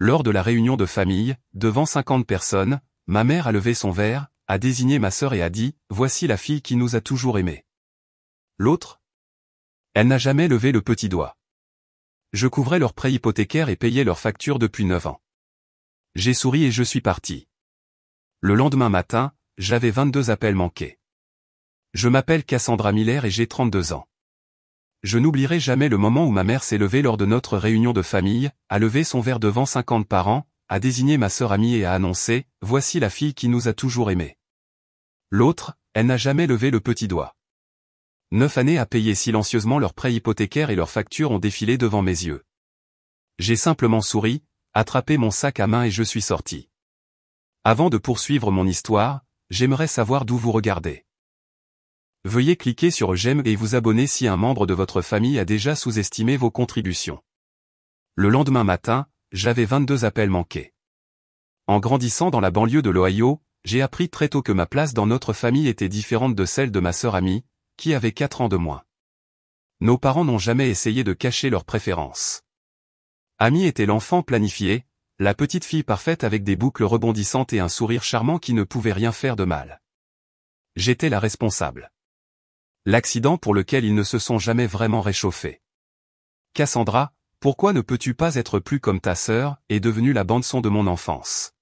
Lors de la réunion de famille, devant 50 personnes, ma mère a levé son verre, a désigné ma sœur et a dit « Voici la fille qui nous a toujours aimés ». L'autre? Elle n'a jamais levé le petit doigt. Je couvrais leurs prêts hypothécaires et payais leurs factures depuis 9 ans. J'ai souri et je suis parti. Le lendemain matin, j'avais 22 appels manqués. Je m'appelle Cassandra Miller et j'ai 32 ans. Je n'oublierai jamais le moment où ma mère s'est levée lors de notre réunion de famille, a levé son verre devant 50 parents, a désigné ma sœur amie et a annoncé « Voici la fille qui nous a toujours aimés ». L'autre, elle n'a jamais levé le petit doigt. 9 années à payer silencieusement leurs prêts hypothécaires et leurs factures ont défilé devant mes yeux. J'ai simplement souri, attrapé mon sac à main et je suis sorti. Avant de poursuivre mon histoire, j'aimerais savoir d'où vous regardez. Veuillez cliquer sur j'aime et vous abonner si un membre de votre famille a déjà sous-estimé vos contributions. Le lendemain matin, j'avais 22 appels manqués. En grandissant dans la banlieue de l'Ohio, j'ai appris très tôt que ma place dans notre famille était différente de celle de ma sœur Amy, qui avait 4 ans de moins. Nos parents n'ont jamais essayé de cacher leurs préférences. Amy était l'enfant planifié, la petite fille parfaite avec des boucles rebondissantes et un sourire charmant qui ne pouvait rien faire de mal. J'étais la responsable. L'accident pour lequel ils ne se sont jamais vraiment réchauffés. Cassandra, pourquoi ne peux-tu pas être plus comme ta sœur, est devenue la bande-son de mon enfance.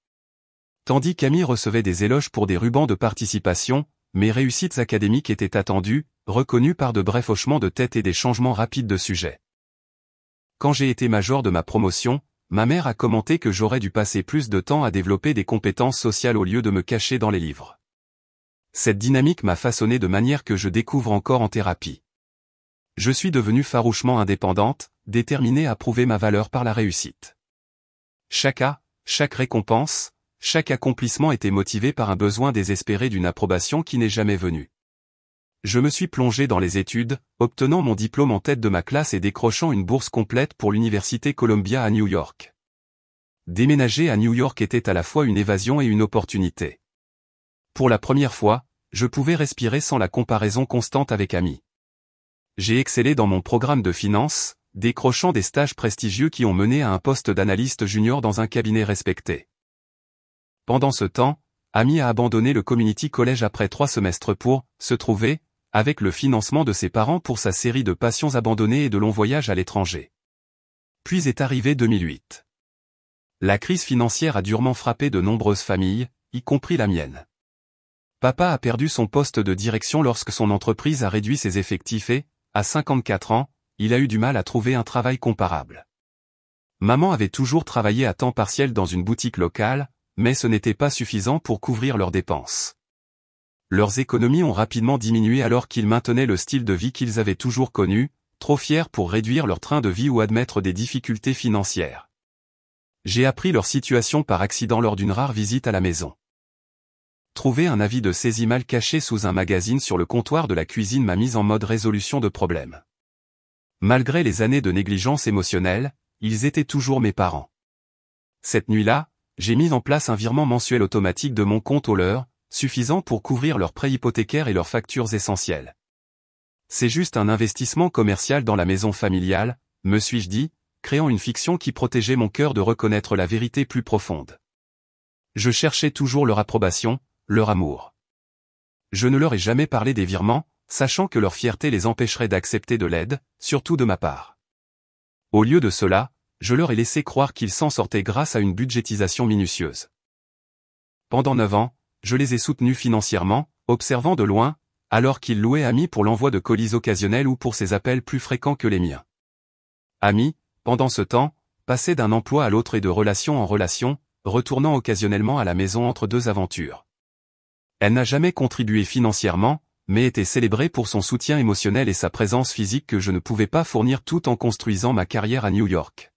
Tandis qu'Amy recevait des éloges pour des rubans de participation, mes réussites académiques étaient attendues, reconnues par de brefs hochements de tête et des changements rapides de sujet. Quand j'ai été major de ma promotion, ma mère a commenté que j'aurais dû passer plus de temps à développer des compétences sociales au lieu de me cacher dans les livres. Cette dynamique m'a façonné de manière que je découvre encore en thérapie. Je suis devenue farouchement indépendante, déterminée à prouver ma valeur par la réussite. Chaque récompense, chaque accomplissement était motivé par un besoin désespéré d'une approbation qui n'est jamais venue. Je me suis plongé dans les études, obtenant mon diplôme en tête de ma classe et décrochant une bourse complète pour l'université Columbia à New York. Déménager à New York était à la fois une évasion et une opportunité. Pour la première fois, je pouvais respirer sans la comparaison constante avec Amy. J'ai excellé dans mon programme de finance, décrochant des stages prestigieux qui ont mené à un poste d'analyste junior dans un cabinet respecté. Pendant ce temps, Amy a abandonné le Community College après 3 semestres pour se trouver, avec le financement de ses parents pour sa série de passions abandonnées et de longs voyages à l'étranger. Puis est arrivé 2008. La crise financière a durement frappé de nombreuses familles, y compris la mienne. Papa a perdu son poste de direction lorsque son entreprise a réduit ses effectifs et, à 54 ans, il a eu du mal à trouver un travail comparable. Maman avait toujours travaillé à temps partiel dans une boutique locale, mais ce n'était pas suffisant pour couvrir leurs dépenses. Leurs économies ont rapidement diminué alors qu'ils maintenaient le style de vie qu'ils avaient toujours connu, trop fiers pour réduire leur train de vie ou admettre des difficultés financières. J'ai appris leur situation par accident lors d'une rare visite à la maison. Trouver un avis de saisie mal caché sous un magazine sur le comptoir de la cuisine m'a mis en mode résolution de problème. Malgré les années de négligence émotionnelle, ils étaient toujours mes parents. Cette nuit-là, j'ai mis en place un virement mensuel automatique de mon compte au leur, suffisant pour couvrir leurs prêts hypothécaires et leurs factures essentielles. C'est juste un investissement commercial dans la maison familiale, me suis-je dit, créant une fiction qui protégeait mon cœur de reconnaître la vérité plus profonde. Je cherchais toujours leur approbation, leur amour. Je ne leur ai jamais parlé des virements, sachant que leur fierté les empêcherait d'accepter de l'aide, surtout de ma part. Au lieu de cela, je leur ai laissé croire qu'ils s'en sortaient grâce à une budgétisation minutieuse. Pendant 9 ans, je les ai soutenus financièrement, observant de loin, alors qu'ils louaient Amy pour l'envoi de colis occasionnels ou pour ses appels plus fréquents que les miens. Amy, pendant ce temps, passait d'un emploi à l'autre et de relation en relation, retournant occasionnellement à la maison entre 2 aventures. Elle n'a jamais contribué financièrement, mais était célébrée pour son soutien émotionnel et sa présence physique que je ne pouvais pas fournir tout en construisant ma carrière à New York.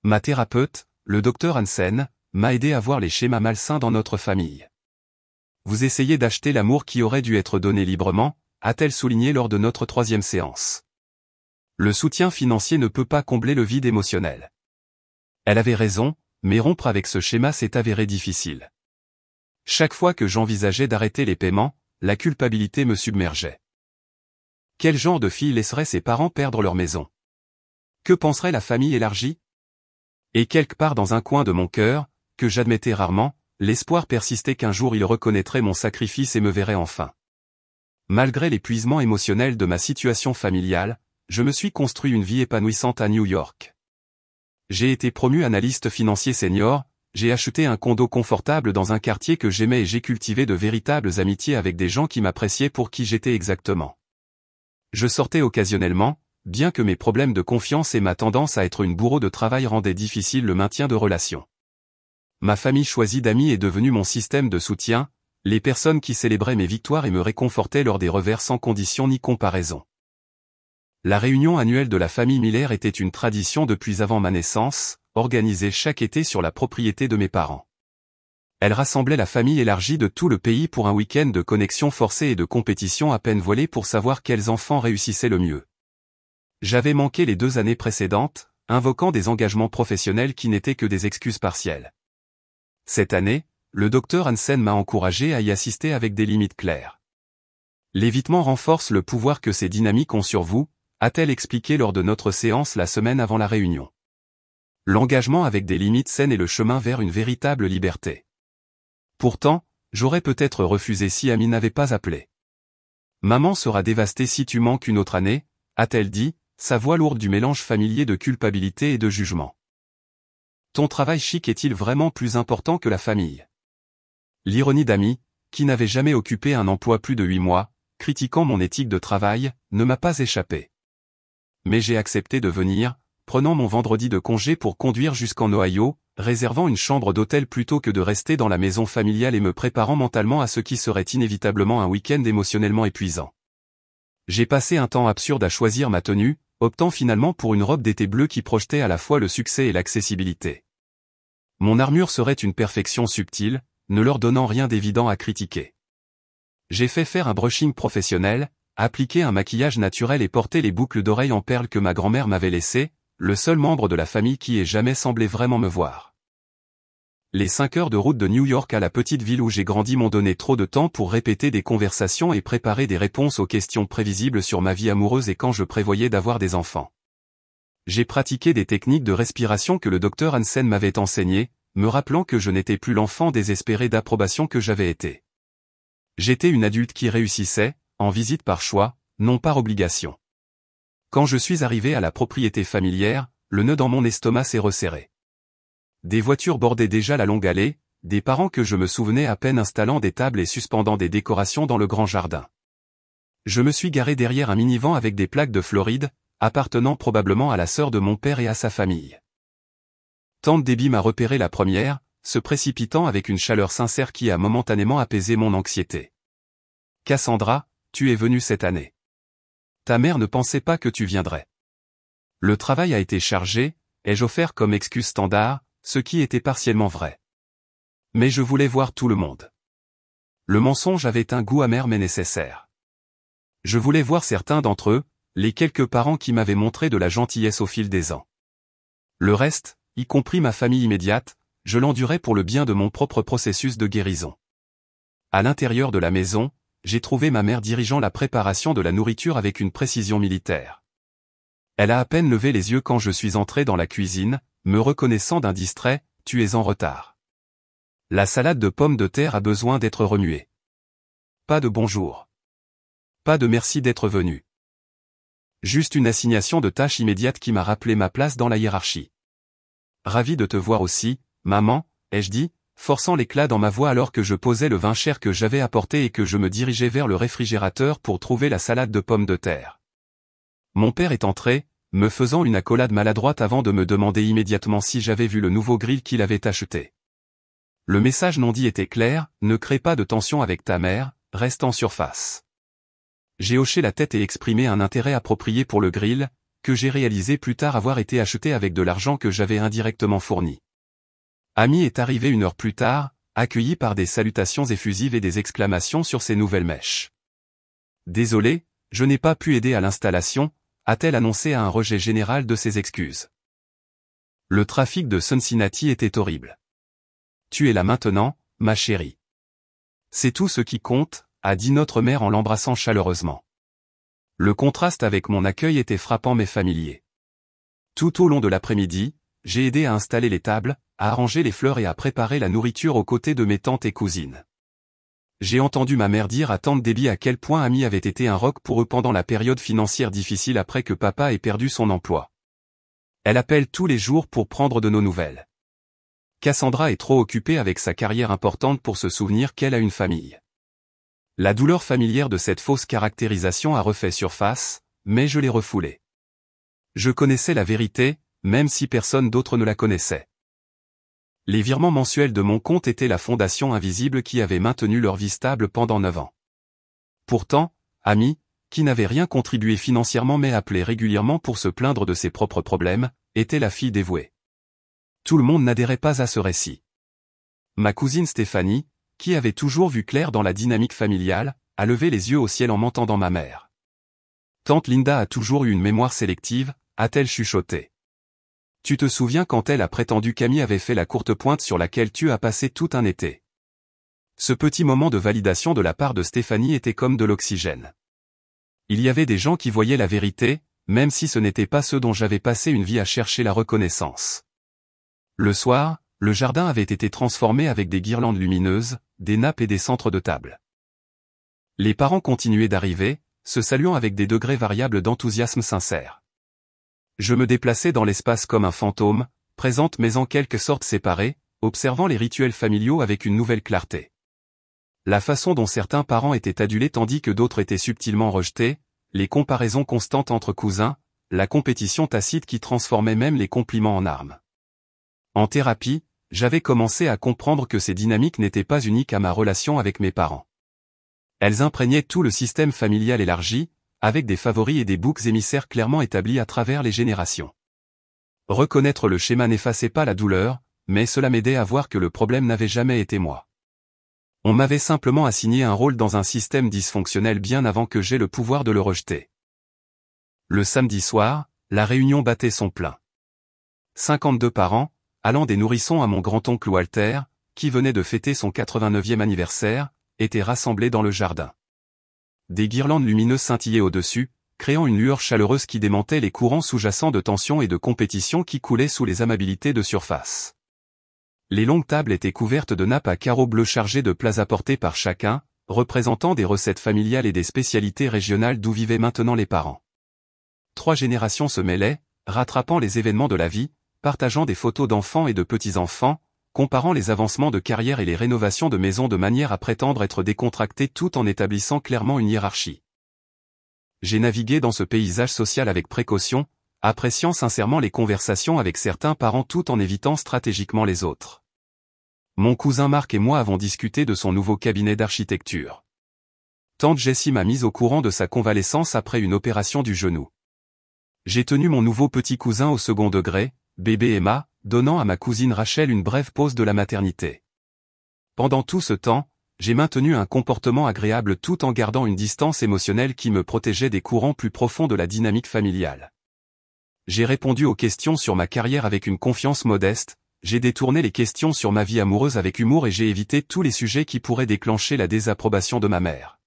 Ma thérapeute, le Dr Hansen, m'a aidé à voir les schémas malsains dans notre famille. Vous essayez d'acheter l'amour qui aurait dû être donné librement, a-t-elle souligné lors de notre 3e séance. Le soutien financier ne peut pas combler le vide émotionnel. Elle avait raison, mais rompre avec ce schéma s'est avéré difficile. Chaque fois que j'envisageais d'arrêter les paiements, la culpabilité me submergeait. Quel genre de fille laisserait ses parents perdre leur maison? Que penserait la famille élargie? Et quelque part dans un coin de mon cœur, que j'admettais rarement, l'espoir persistait qu'un jour il reconnaîtrait mon sacrifice et me verrait enfin. Malgré l'épuisement émotionnel de ma situation familiale, je me suis construit une vie épanouissante à New York. J'ai été promu analyste financier senior, j'ai acheté un condo confortable dans un quartier que j'aimais et j'ai cultivé de véritables amitiés avec des gens qui m'appréciaient pour qui j'étais exactement. Je sortais occasionnellement, bien que mes problèmes de confiance et ma tendance à être une bourreau de travail rendaient difficile le maintien de relations. Ma famille choisie d'amis est devenue mon système de soutien, les personnes qui célébraient mes victoires et me réconfortaient lors des revers sans condition ni comparaison. La réunion annuelle de la famille Miller était une tradition depuis avant ma naissance, organisée chaque été sur la propriété de mes parents. Elle rassemblait la famille élargie de tout le pays pour un week-end de connexion forcée et de compétition à peine voilée pour savoir quels enfants réussissaient le mieux. J'avais manqué les 2 années précédentes, invoquant des engagements professionnels qui n'étaient que des excuses partielles. Cette année, le docteur Hansen m'a encouragé à y assister avec des limites claires. L'évitement renforce le pouvoir que ces dynamiques ont sur vous, a-t-elle expliqué lors de notre séance la semaine avant la réunion. L'engagement avec des limites saines est le chemin vers une véritable liberté. Pourtant, j'aurais peut-être refusé si Amy n'avait pas appelé. Maman sera dévastée si tu manques une autre année, a-t-elle dit, sa voix lourde du mélange familier de culpabilité et de jugement. Ton travail chic est-il vraiment plus important que la famille? L'ironie d'Amy, qui n'avait jamais occupé un emploi plus de 8 mois, critiquant mon éthique de travail, ne m'a pas échappé. Mais j'ai accepté de venir, prenant mon vendredi de congé pour conduire jusqu'en Ohio, réservant une chambre d'hôtel plutôt que de rester dans la maison familiale et me préparant mentalement à ce qui serait inévitablement un week-end émotionnellement épuisant. J'ai passé un temps absurde à choisir ma tenue, optant finalement pour une robe d'été bleue qui projetait à la fois le succès et l'accessibilité. Mon armure serait une perfection subtile, ne leur donnant rien d'évident à critiquer. J'ai fait faire un brushing professionnel, appliqué un maquillage naturel et porté les boucles d'oreilles en perles que ma grand-mère m'avait laissées, le seul membre de la famille qui ait jamais semblé vraiment me voir. Les 5 heures de route de New York à la petite ville où j'ai grandi m'ont donné trop de temps pour répéter des conversations et préparer des réponses aux questions prévisibles sur ma vie amoureuse et quand je prévoyais d'avoir des enfants. J'ai pratiqué des techniques de respiration que le docteur Hansen m'avait enseignées, me rappelant que je n'étais plus l'enfant désespéré d'approbation que j'avais été. J'étais une adulte qui réussissait, en visite par choix, non par obligation. Quand je suis arrivé à la propriété familière, le nœud dans mon estomac s'est resserré. Des voitures bordaient déjà la longue allée, des parents que je me souvenais à peine installant des tables et suspendant des décorations dans le grand jardin. Je me suis garé derrière un minivan avec des plaques de Floride, appartenant probablement à la sœur de mon père et à sa famille. Tante Debbie m'a repéré la première, se précipitant avec une chaleur sincère qui a momentanément apaisé mon anxiété. « Cassandra, tu es venue cette année. Ta mère ne pensait pas que tu viendrais. Le travail a été chargé, ai-je offert comme excuse standard, ce qui était partiellement vrai. Mais je voulais voir tout le monde. Le mensonge avait un goût amer mais nécessaire. Je voulais voir certains d'entre eux, les quelques parents qui m'avaient montré de la gentillesse au fil des ans. Le reste, y compris ma famille immédiate, je l'endurais pour le bien de mon propre processus de guérison. À l'intérieur de la maison, j'ai trouvé ma mère dirigeant la préparation de la nourriture avec une précision militaire. Elle a à peine levé les yeux quand je suis entré dans la cuisine, me reconnaissant d'un distrait, « Tu es en retard. La salade de pommes de terre a besoin d'être remuée. » Pas de bonjour. Pas de merci d'être venu. Juste une assignation de tâches immédiate qui m'a rappelé ma place dans la hiérarchie. Ravi de te voir aussi, maman, ai-je dit, forçant l'éclat dans ma voix alors que je posais le vin cher que j'avais apporté et que je me dirigeais vers le réfrigérateur pour trouver la salade de pommes de terre. Mon père est entré, me faisant une accolade maladroite avant de me demander immédiatement si j'avais vu le nouveau grill qu'il avait acheté. Le message non dit était clair, ne crée pas de tension avec ta mère, reste en surface. J'ai hoché la tête et exprimé un intérêt approprié pour le grill, que j'ai réalisé plus tard avoir été acheté avec de l'argent que j'avais indirectement fourni. Amy est arrivé 1 heure plus tard, accueilli par des salutations effusives et des exclamations sur ses nouvelles mèches. Désolé, je n'ai pas pu aider à l'installation, a-t-elle annoncé à un rejet général de ses excuses. Le trafic de Cincinnati était horrible. Tu es là maintenant, ma chérie. C'est tout ce qui compte, a dit notre mère en l'embrassant chaleureusement. Le contraste avec mon accueil était frappant mais familier. Tout au long de l'après-midi, j'ai aidé à installer les tables, à arranger les fleurs et à préparer la nourriture aux côtés de mes tantes et cousines. J'ai entendu ma mère dire à tante Debbie à quel point Amy avait été un roc pour eux pendant la période financière difficile après que papa ait perdu son emploi. Elle appelle tous les jours pour prendre de nos nouvelles. Cassandra est trop occupée avec sa carrière importante pour se souvenir qu'elle a une famille. La douleur familière de cette fausse caractérisation a refait surface, mais je l'ai refoulée. Je connaissais la vérité, même si personne d'autre ne la connaissait. Les virements mensuels de mon compte étaient la fondation invisible qui avait maintenu leur vie stable pendant 9 ans. Pourtant, Amy, qui n'avait rien contribué financièrement mais appelait régulièrement pour se plaindre de ses propres problèmes, était la fille dévouée. Tout le monde n'adhérait pas à ce récit. Ma cousine Stéphanie, qui avait toujours vu clair dans la dynamique familiale, a levé les yeux au ciel en m'entendant ma mère. Tante Linda a toujours eu une mémoire sélective, a-t-elle chuchoté. Tu te souviens quand elle a prétendu qu'Amy avait fait la courte pointe sur laquelle tu as passé tout un été. Ce petit moment de validation de la part de Stéphanie était comme de l'oxygène. Il y avait des gens qui voyaient la vérité, même si ce n'était pas ceux dont j'avais passé une vie à chercher la reconnaissance. Le soir, le jardin avait été transformé avec des guirlandes lumineuses, des nappes et des centres de table. Les parents continuaient d'arriver, se saluant avec des degrés variables d'enthousiasme sincère. Je me déplaçais dans l'espace comme un fantôme, présente mais en quelque sorte séparée, observant les rituels familiaux avec une nouvelle clarté. La façon dont certains parents étaient adulés tandis que d'autres étaient subtilement rejetés, les comparaisons constantes entre cousins, la compétition tacite qui transformait même les compliments en armes. En thérapie, j'avais commencé à comprendre que ces dynamiques n'étaient pas uniques à ma relation avec mes parents. Elles imprégnaient tout le système familial élargi, avec des favoris et des boucs émissaires clairement établis à travers les générations. Reconnaître le schéma n'effaçait pas la douleur, mais cela m'aidait à voir que le problème n'avait jamais été moi. On m'avait simplement assigné un rôle dans un système dysfonctionnel bien avant que j'aie le pouvoir de le rejeter. Le samedi soir, la réunion battait son plein. 52 parents, allant des nourrissons à mon grand-oncle Walter, qui venait de fêter son 89e anniversaire, étaient rassemblés dans le jardin. Des guirlandes lumineuses scintillaient au-dessus, créant une lueur chaleureuse qui démentait les courants sous-jacents de tension et de compétition qui coulaient sous les amabilités de surface. Les longues tables étaient couvertes de nappes à carreaux bleus chargées de plats apportés par chacun, représentant des recettes familiales et des spécialités régionales d'où vivaient maintenant les parents. 3 générations se mêlaient, rattrapant les événements de la vie, partageant des photos d'enfants et de petits-enfants, comparant les avancements de carrière et les rénovations de maisons de manière à prétendre être décontractés tout en établissant clairement une hiérarchie. J'ai navigué dans ce paysage social avec précaution, appréciant sincèrement les conversations avec certains parents tout en évitant stratégiquement les autres. Mon cousin Marc et moi avons discuté de son nouveau cabinet d'architecture. Tante Jessie m'a mise au courant de sa convalescence après une opération du genou. J'ai tenu mon nouveau petit cousin au second degré, bébé Emma, donnant à ma cousine Rachel une brève pause de la maternité. Pendant tout ce temps, j'ai maintenu un comportement agréable tout en gardant une distance émotionnelle qui me protégeait des courants plus profonds de la dynamique familiale. J'ai répondu aux questions sur ma carrière avec une confiance modeste, j'ai détourné les questions sur ma vie amoureuse avec humour et j'ai évité tous les sujets qui pourraient déclencher la désapprobation de ma mère.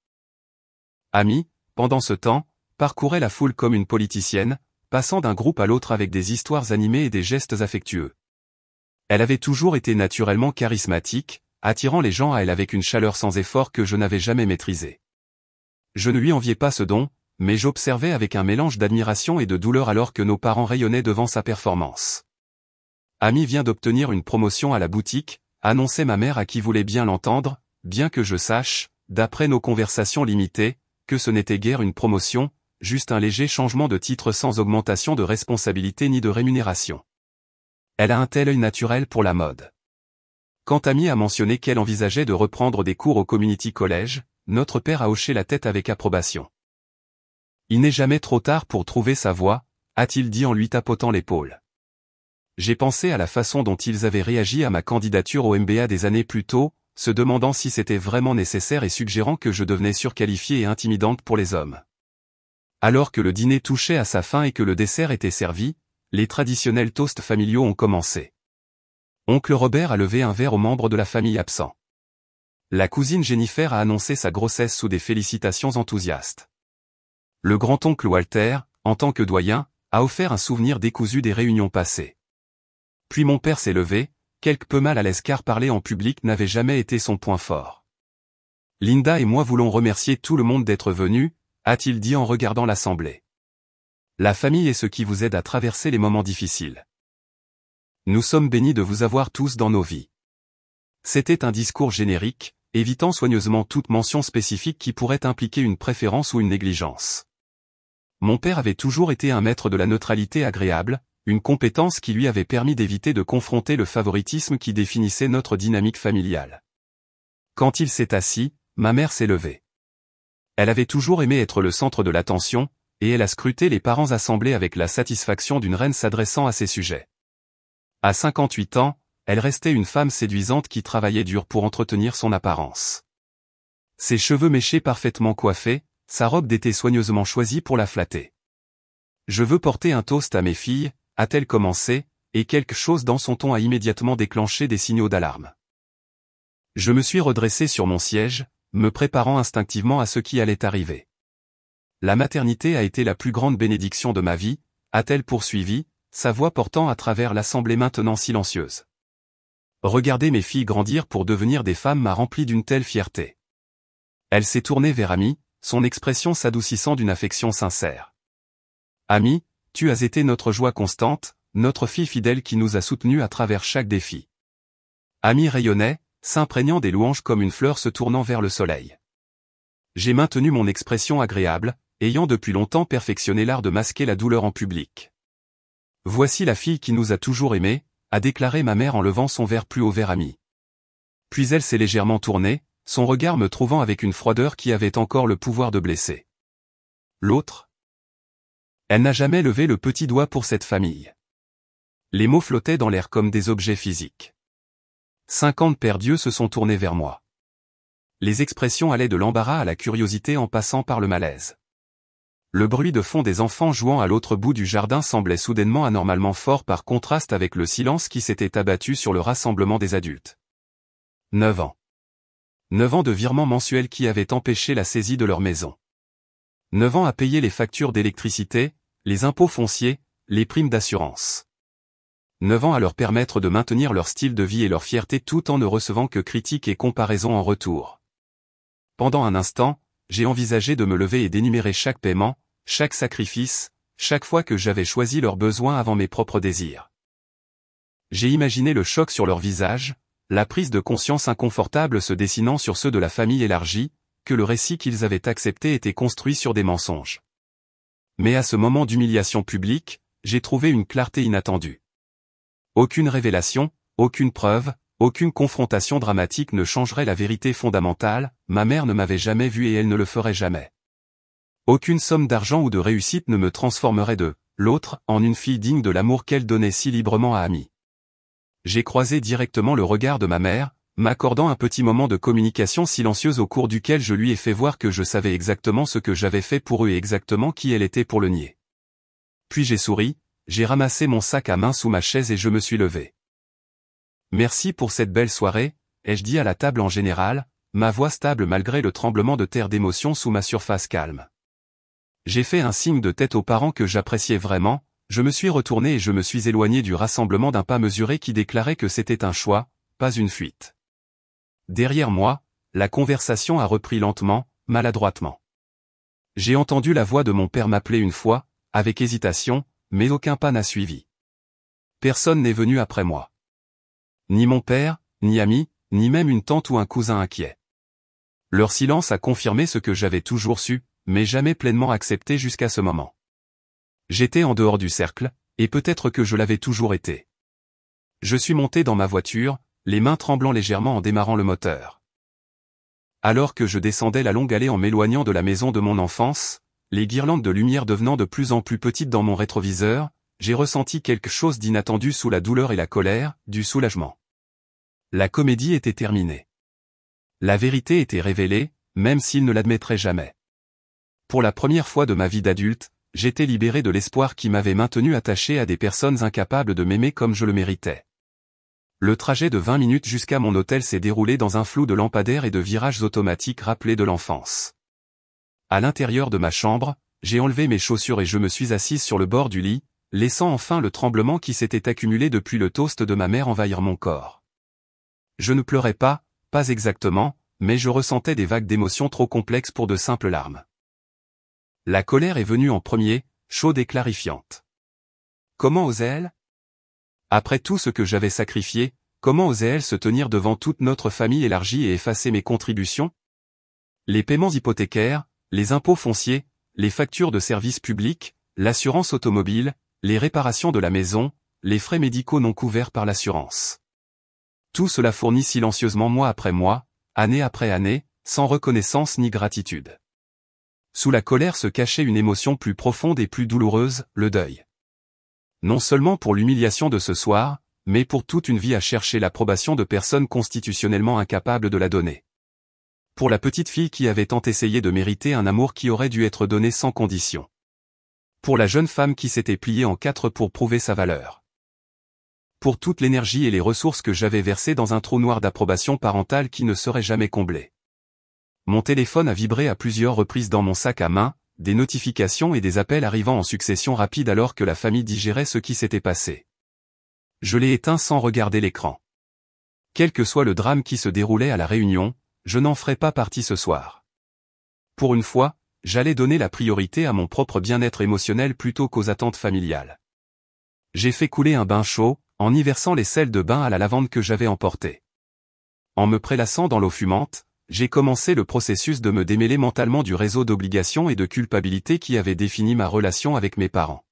Amy, pendant ce temps, parcourait la foule comme une politicienne, passant d'un groupe à l'autre avec des histoires animées et des gestes affectueux. Elle avait toujours été naturellement charismatique, attirant les gens à elle avec une chaleur sans effort que je n'avais jamais maîtrisée. Je ne lui enviais pas ce don, mais j'observais avec un mélange d'admiration et de douleur alors que nos parents rayonnaient devant sa performance. Amy vient d'obtenir une promotion à la boutique, annonçait ma mère à qui voulait bien l'entendre, bien que je sache, d'après nos conversations limitées, que ce n'était guère une promotion, juste un léger changement de titre sans augmentation de responsabilité ni de rémunération. Elle a un tel œil naturel pour la mode. Quand Amy a mentionné qu'elle envisageait de reprendre des cours au Community College, notre père a hoché la tête avec approbation. Il n'est jamais trop tard pour trouver sa voie, a-t-il dit en lui tapotant l'épaule. J'ai pensé à la façon dont ils avaient réagi à ma candidature au MBA des années plus tôt, se demandant si c'était vraiment nécessaire et suggérant que je devenais surqualifiée et intimidante pour les hommes. Alors que le dîner touchait à sa fin et que le dessert était servi, les traditionnels toasts familiaux ont commencé. Oncle Robert a levé un verre aux membres de la famille absents. La cousine Jennifer a annoncé sa grossesse sous des félicitations enthousiastes. Le grand-oncle Walter, en tant que doyen, a offert un souvenir décousu des réunions passées. Puis mon père s'est levé, quelque peu mal à l'aise car parler en public n'avait jamais été son point fort. Linda et moi voulons remercier tout le monde d'être venu, a-t-il dit en regardant l'assemblée. La famille est ce qui vous aide à traverser les moments difficiles. Nous sommes bénis de vous avoir tous dans nos vies. C'était un discours générique, évitant soigneusement toute mention spécifique qui pourrait impliquer une préférence ou une négligence. Mon père avait toujours été un maître de la neutralité agréable, une compétence qui lui avait permis d'éviter de confronter le favoritisme qui définissait notre dynamique familiale. Quand il s'est assis, ma mère s'est levée. Elle avait toujours aimé être le centre de l'attention, et elle a scruté les parents assemblés avec la satisfaction d'une reine s'adressant à ses sujets. À 58 ans, elle restait une femme séduisante qui travaillait dur pour entretenir son apparence. Ses cheveux méchés parfaitement coiffés, sa robe d'été soigneusement choisie pour la flatter. « Je veux porter un toast à mes filles », a-t-elle commencé, et quelque chose dans son ton a immédiatement déclenché des signaux d'alarme. Je me suis redressé sur mon siège, me préparant instinctivement à ce qui allait arriver. La maternité a été la plus grande bénédiction de ma vie, a-t-elle poursuivi, sa voix portant à travers l'assemblée maintenant silencieuse. Regarder mes filles grandir pour devenir des femmes m'a rempli d'une telle fierté. Elle s'est tournée vers Amy, son expression s'adoucissant d'une affection sincère. Amy, tu as été notre joie constante, notre fille fidèle qui nous a soutenus à travers chaque défi. Amy rayonnait, s'imprégnant des louanges comme une fleur se tournant vers le soleil. J'ai maintenu mon expression agréable, ayant depuis longtemps perfectionné l'art de masquer la douleur en public. Voici la fille qui nous a toujours aimés, a déclaré ma mère en levant son verre plus haut vers Amy. Puis elle s'est légèrement tournée, son regard me trouvant avec une froideur qui avait encore le pouvoir de blesser. L'autre? Elle n'a jamais levé le petit doigt pour cette famille. Les mots flottaient dans l'air comme des objets physiques. 50 pères Dieu se sont tournés vers moi. Les expressions allaient de l'embarras à la curiosité en passant par le malaise. Le bruit de fond des enfants jouant à l'autre bout du jardin semblait soudainement anormalement fort par contraste avec le silence qui s'était abattu sur le rassemblement des adultes. 9 ans. 9 ans de virements mensuels qui avaient empêché la saisie de leur maison. 9 ans à payer les factures d'électricité, les impôts fonciers, les primes d'assurance. 9 ans à leur permettre de maintenir leur style de vie et leur fierté tout en ne recevant que critiques et comparaisons en retour. Pendant un instant, j'ai envisagé de me lever et d'énumérer chaque paiement, chaque sacrifice, chaque fois que j'avais choisi leurs besoins avant mes propres désirs. J'ai imaginé le choc sur leur visage, la prise de conscience inconfortable se dessinant sur ceux de la famille élargie, que le récit qu'ils avaient accepté était construit sur des mensonges. Mais à ce moment d'humiliation publique, j'ai trouvé une clarté inattendue. Aucune révélation, aucune preuve, aucune confrontation dramatique ne changerait la vérité fondamentale, ma mère ne m'avait jamais vu et elle ne le ferait jamais. Aucune somme d'argent ou de réussite ne me transformerait de l'autre en une fille digne de l'amour qu'elle donnait si librement à Amy. J'ai croisé directement le regard de ma mère, m'accordant un petit moment de communication silencieuse au cours duquel je lui ai fait voir que je savais exactement ce que j'avais fait pour eux et exactement qui elle était pour le nier. Puis j'ai souri, j'ai ramassé mon sac à main sous ma chaise et je me suis levé. Merci pour cette belle soirée, ai-je dit à la table en général, ma voix stable malgré le tremblement de terre d'émotion sous ma surface calme. J'ai fait un signe de tête aux parents que j'appréciais vraiment, je me suis retourné et je me suis éloigné du rassemblement d'un pas mesuré qui déclarait que c'était un choix, pas une fuite. Derrière moi, la conversation a repris lentement, maladroitement. J'ai entendu la voix de mon père m'appeler une fois, avec hésitation, mais aucun pas n'a suivi. Personne n'est venu après moi. Ni mon père, ni Amy, ni même une tante ou un cousin inquiet. Leur silence a confirmé ce que j'avais toujours su, mais jamais pleinement accepté jusqu'à ce moment. J'étais en dehors du cercle, et peut-être que je l'avais toujours été. Je suis monté dans ma voiture, les mains tremblant légèrement en démarrant le moteur. Alors que je descendais la longue allée en m'éloignant de la maison de mon enfance, les guirlandes de lumière devenant de plus en plus petites dans mon rétroviseur, j'ai ressenti quelque chose d'inattendu sous la douleur et la colère, du soulagement. La comédie était terminée. La vérité était révélée, même s'il ne l'admettrait jamais. Pour la première fois de ma vie d'adulte, j'étais libéré de l'espoir qui m'avait maintenu attaché à des personnes incapables de m'aimer comme je le méritais. Le trajet de 20 minutes jusqu'à mon hôtel s'est déroulé dans un flou de lampadaires et de virages automatiques rappelés de l'enfance. À l'intérieur de ma chambre, j'ai enlevé mes chaussures et je me suis assise sur le bord du lit, laissant enfin le tremblement qui s'était accumulé depuis le toast de ma mère envahir mon corps. Je ne pleurais pas exactement, mais je ressentais des vagues d'émotions trop complexes pour de simples larmes. La colère est venue en premier, chaude et clarifiante. Comment osait-elle? Après tout ce que j'avais sacrifié, comment osait-elle se tenir devant toute notre famille élargie et effacer mes contributions? Les paiements hypothécaires, les impôts fonciers, les factures de services publics, l'assurance automobile, les réparations de la maison, les frais médicaux non couverts par l'assurance. Tout cela fourni silencieusement mois après mois, année après année, sans reconnaissance ni gratitude. Sous la colère se cachait une émotion plus profonde et plus douloureuse, le deuil. Non seulement pour l'humiliation de ce soir, mais pour toute une vie à chercher l'approbation de personnes constitutionnellement incapables de la donner. Pour la petite fille qui avait tant essayé de mériter un amour qui aurait dû être donné sans condition. Pour la jeune femme qui s'était pliée en quatre pour prouver sa valeur. Pour toute l'énergie et les ressources que j'avais versées dans un trou noir d'approbation parentale qui ne serait jamais comblé. Mon téléphone a vibré à plusieurs reprises dans mon sac à main, des notifications et des appels arrivant en succession rapide alors que la famille digérait ce qui s'était passé. Je l'ai éteint sans regarder l'écran. Quel que soit le drame qui se déroulait à la réunion, je n'en ferai pas partie ce soir. Pour une fois, j'allais donner la priorité à mon propre bien-être émotionnel plutôt qu'aux attentes familiales. J'ai fait couler un bain chaud, en y versant les sels de bain à la lavande que j'avais emportés. En me prélassant dans l'eau fumante, j'ai commencé le processus de me démêler mentalement du réseau d'obligations et de culpabilité qui avait défini ma relation avec mes parents.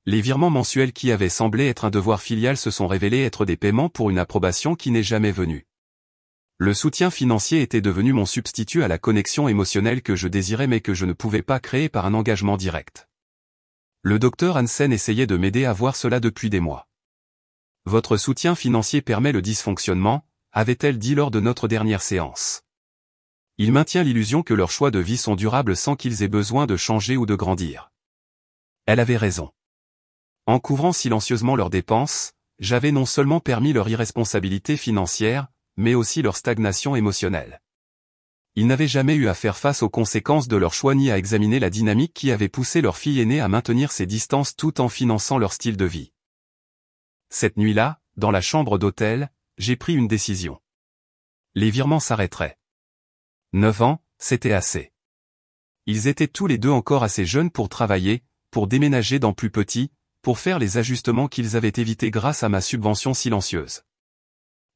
Les virements mensuels qui avaient semblé être un devoir filial se sont révélés être des paiements pour une approbation qui n'est jamais venue. Le soutien financier était devenu mon substitut à la connexion émotionnelle que je désirais mais que je ne pouvais pas créer par un engagement direct. Le docteur Hansen essayait de m'aider à voir cela depuis des mois. Votre soutien financier permet le dysfonctionnement, avait-elle dit lors de notre dernière séance. Il maintient l'illusion que leurs choix de vie sont durables sans qu'ils aient besoin de changer ou de grandir. Elle avait raison. En couvrant silencieusement leurs dépenses, j'avais non seulement permis leur irresponsabilité financière, mais aussi leur stagnation émotionnelle. Ils n'avaient jamais eu à faire face aux conséquences de leurs choix ni à examiner la dynamique qui avait poussé leur fille aînée à maintenir ses distances tout en finançant leur style de vie. Cette nuit-là, dans la chambre d'hôtel, j'ai pris une décision. Les virements s'arrêteraient. 9 ans, c'était assez. Ils étaient tous les deux encore assez jeunes pour travailler, pour déménager dans plus petit, pour faire les ajustements qu'ils avaient évités grâce à ma subvention silencieuse.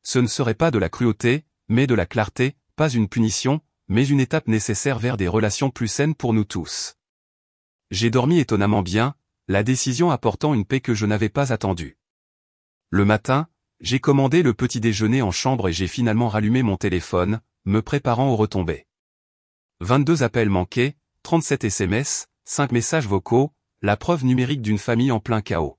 Ce ne serait pas de la cruauté, mais de la clarté, pas une punition, mais une étape nécessaire vers des relations plus saines pour nous tous. J'ai dormi étonnamment bien, la décision apportant une paix que je n'avais pas attendue. Le matin, j'ai commandé le petit déjeuner en chambre et j'ai finalement rallumé mon téléphone, me préparant aux retombées. 22 appels manqués, 37 SMS, 5 messages vocaux, la preuve numérique d'une famille en plein chaos.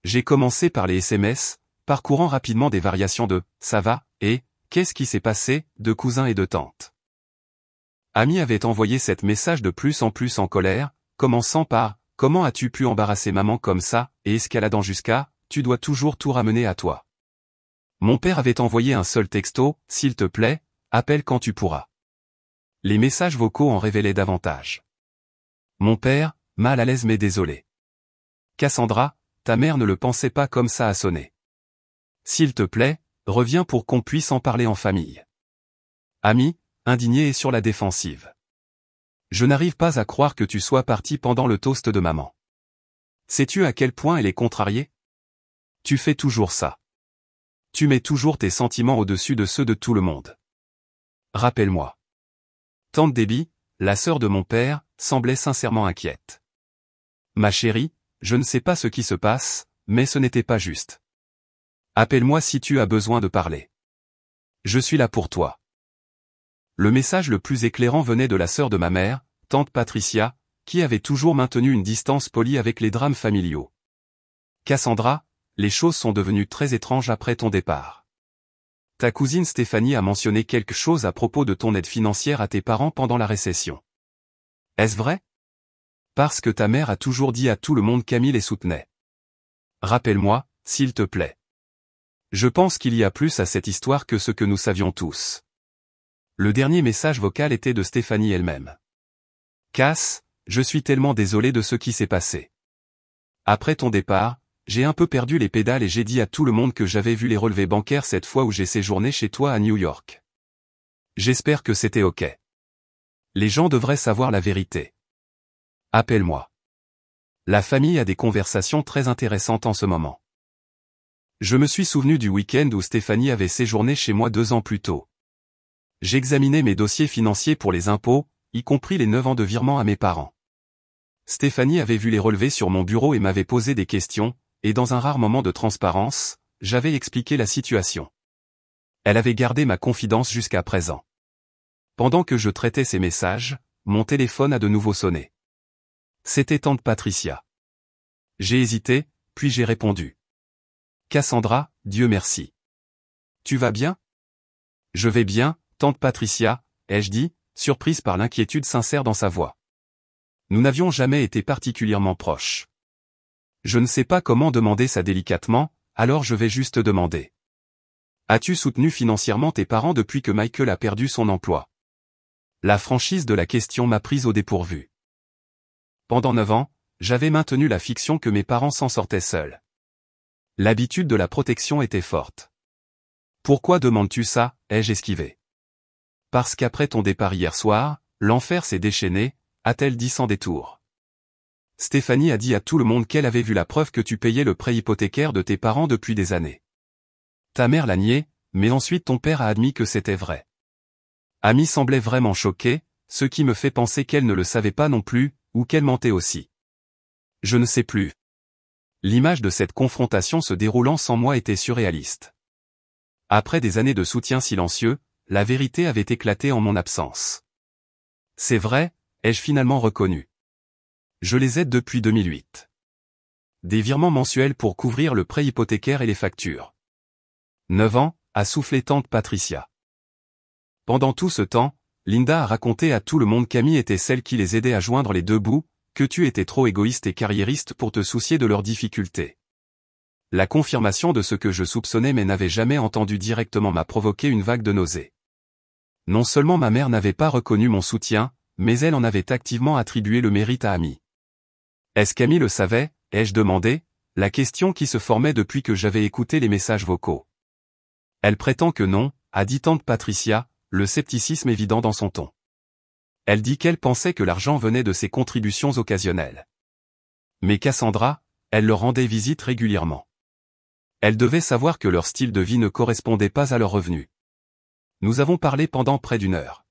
J'ai commencé par les SMS, parcourant rapidement des variations de « ça va » et « qu'est-ce qui s'est passé » de cousins et de tantes. Ami avait envoyé cet message de plus en colère, commençant par « comment as-tu pu embarrasser maman comme ça » et escaladant jusqu'à « tu dois toujours tout ramener à toi. » Mon père avait envoyé un seul texto « s'il te plaît, appelle quand tu pourras ». Les messages vocaux en révélaient davantage. Mon père, mal à l'aise mais désolé. Cassandra, ta mère ne le pensait pas comme ça à sonner. S'il te plaît, reviens pour qu'on puisse en parler en famille. Ami, indigné et sur la défensive. Je n'arrive pas à croire que tu sois parti pendant le toast de maman. Sais-tu à quel point elle est contrariée? Tu fais toujours ça. Tu mets toujours tes sentiments au-dessus de ceux de tout le monde. Rappelle-moi. Tante Debbie, la sœur de mon père, semblait sincèrement inquiète. Ma chérie, je ne sais pas ce qui se passe, mais ce n'était pas juste. Appelle-moi si tu as besoin de parler. Je suis là pour toi. Le message le plus éclairant venait de la sœur de ma mère, tante Patricia, qui avait toujours maintenu une distance polie avec les drames familiaux. Cassandra, les choses sont devenues très étranges après ton départ. Ta cousine Stéphanie a mentionné quelque chose à propos de ton aide financière à tes parents pendant la récession. Est-ce vrai? Parce que ta mère a toujours dit à tout le monde qu'Amy les soutenait. Rappelle-moi, s'il te plaît. Je pense qu'il y a plus à cette histoire que ce que nous savions tous. Le dernier message vocal était de Stéphanie elle-même. Cass, je suis tellement désolé de ce qui s'est passé. Après ton départ, j'ai un peu perdu les pédales et j'ai dit à tout le monde que j'avais vu les relevés bancaires cette fois où j'ai séjourné chez toi à New York. J'espère que c'était OK. Les gens devraient savoir la vérité. Appelle-moi. La famille a des conversations très intéressantes en ce moment. Je me suis souvenu du week-end où Stéphanie avait séjourné chez moi 2 ans plus tôt. J'examinais mes dossiers financiers pour les impôts, y compris les 9 ans de virement à mes parents. Stéphanie avait vu les relevés sur mon bureau et m'avait posé des questions, et dans un rare moment de transparence, j'avais expliqué la situation. Elle avait gardé ma confidence jusqu'à présent. Pendant que je traitais ces messages, mon téléphone a de nouveau sonné. C'était tante Patricia. J'ai hésité, puis j'ai répondu. Cassandra, Dieu merci. Tu vas bien? Je vais bien, tante Patricia, ai-je dit, surprise par l'inquiétude sincère dans sa voix. Nous n'avions jamais été particulièrement proches. Je ne sais pas comment demander ça délicatement, alors je vais juste demander. As-tu soutenu financièrement tes parents depuis que Michael a perdu son emploi? La franchise de la question m'a prise au dépourvu. Pendant 9 ans, j'avais maintenu la fiction que mes parents s'en sortaient seuls. L'habitude de la protection était forte. Pourquoi demandes-tu ça, ai-je esquivé? Parce qu'après ton départ hier soir, l'enfer s'est déchaîné, a-t-elle dit sans détour. Stéphanie a dit à tout le monde qu'elle avait vu la preuve que tu payais le prêt hypothécaire de tes parents depuis des années. Ta mère l'a nié, mais ensuite ton père a admis que c'était vrai. Amy semblait vraiment choquée, ce qui me fait penser qu'elle ne le savait pas non plus, ou qu'elle mentait aussi. Je ne sais plus. L'image de cette confrontation se déroulant sans moi était surréaliste. Après des années de soutien silencieux, la vérité avait éclaté en mon absence. C'est vrai, ai-je finalement reconnu. Je les aide depuis 2008. Des virements mensuels pour couvrir le prêt hypothécaire et les factures. 9 ans, a soufflé tante Patricia. Pendant tout ce temps, Linda a raconté à tout le monde qu'Amy était celle qui les aidait à joindre les deux bouts, que tu étais trop égoïste et carriériste pour te soucier de leurs difficultés. La confirmation de ce que je soupçonnais mais n'avais jamais entendu directement m'a provoqué une vague de nausée. Non seulement ma mère n'avait pas reconnu mon soutien, mais elle en avait activement attribué le mérite à Amy. Est-ce qu'Amy le savait, ai-je demandé, la question qui se formait depuis que j'avais écouté les messages vocaux. Elle prétend que non, a dit tante Patricia, le scepticisme évident dans son ton. Elle dit qu'elle pensait que l'argent venait de ses contributions occasionnelles. Mais Cassandra, elle leur rendait visite régulièrement. Elle devait savoir que leur style de vie ne correspondait pas à leurs revenus. Nous avons parlé pendant près d'1 heure.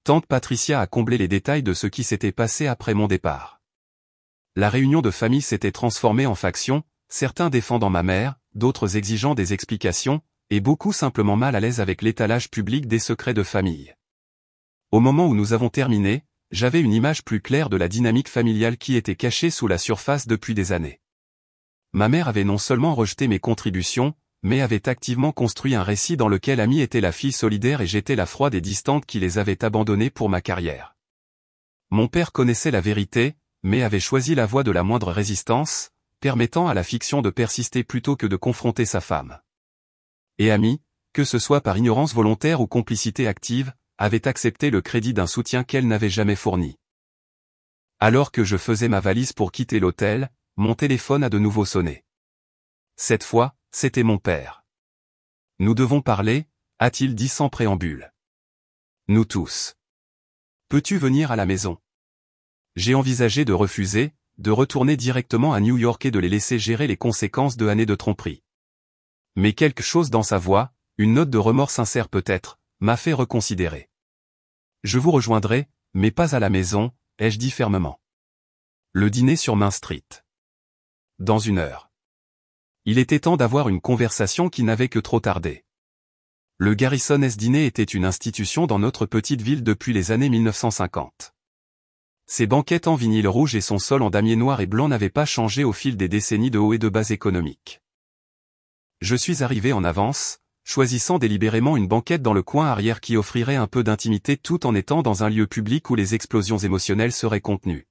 Tante Patricia a comblé les détails de ce qui s'était passé après mon départ. La réunion de famille s'était transformée en faction, certains défendant ma mère, d'autres exigeant des explications, et beaucoup simplement mal à l'aise avec l'étalage public des secrets de famille. Au moment où nous avons terminé, j'avais une image plus claire de la dynamique familiale qui était cachée sous la surface depuis des années. Ma mère avait non seulement rejeté mes contributions, mais avait activement construit un récit dans lequel Amy était la fille solidaire et j'étais la froide et distante qui les avait abandonnés pour ma carrière. Mon père connaissait la vérité, mais avait choisi la voie de la moindre résistance, permettant à la fiction de persister plutôt que de confronter sa femme. Et Amy, que ce soit par ignorance volontaire ou complicité active, avait accepté le crédit d'un soutien qu'elle n'avait jamais fourni. Alors que je faisais ma valise pour quitter l'hôtel, mon téléphone a de nouveau sonné. Cette fois, c'était mon père. Nous devons parler, a-t-il dit sans préambule. Nous tous. Peux-tu venir à la maison? J'ai envisagé de refuser, de retourner directement à New York et de les laisser gérer les conséquences de années de tromperie. Mais quelque chose dans sa voix, une note de remords sincère peut-être, m'a fait reconsidérer. Je vous rejoindrai, mais pas à la maison, ai-je dit fermement. Le dîner sur Main Street. Dans 1 heure. Il était temps d'avoir une conversation qui n'avait que trop tardé. Le Garrison S. Dîner était une institution dans notre petite ville depuis les années 1950. Ses banquettes en vinyle rouge et son sol en damier noir et blanc n'avaient pas changé au fil des décennies de hauts et de bas économiques. Je suis arrivé en avance, choisissant délibérément une banquette dans le coin arrière qui offrirait un peu d'intimité tout en étant dans un lieu public où les explosions émotionnelles seraient contenues.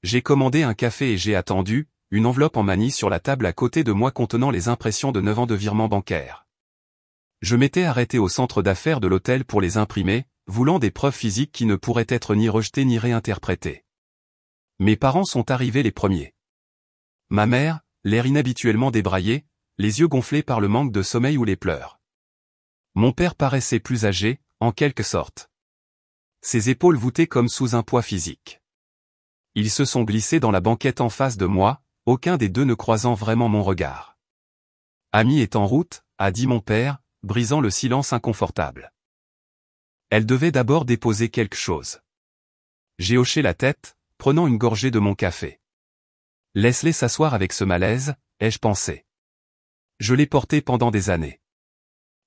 J'ai commandé un café et j'ai attendu, une enveloppe en manille sur la table à côté de moi contenant les impressions de 9 ans de virement bancaire. Je m'étais arrêté au centre d'affaires de l'hôtel pour les imprimer, voulant des preuves physiques qui ne pourraient être ni rejetées ni réinterprétées. Mes parents sont arrivés les premiers. Ma mère, l'air inhabituellement débraillé, les yeux gonflés par le manque de sommeil ou les pleurs. Mon père paraissait plus âgé, en quelque sorte. Ses épaules voûtées comme sous un poids physique. Ils se sont glissés dans la banquette en face de moi, aucun des deux ne croisant vraiment mon regard. Ami est en route, a dit mon père, brisant le silence inconfortable. Elle devait d'abord déposer quelque chose. J'ai hoché la tête, prenant une gorgée de mon café. Laisse-les s'asseoir avec ce malaise, ai-je pensé. Je l'ai porté pendant des années.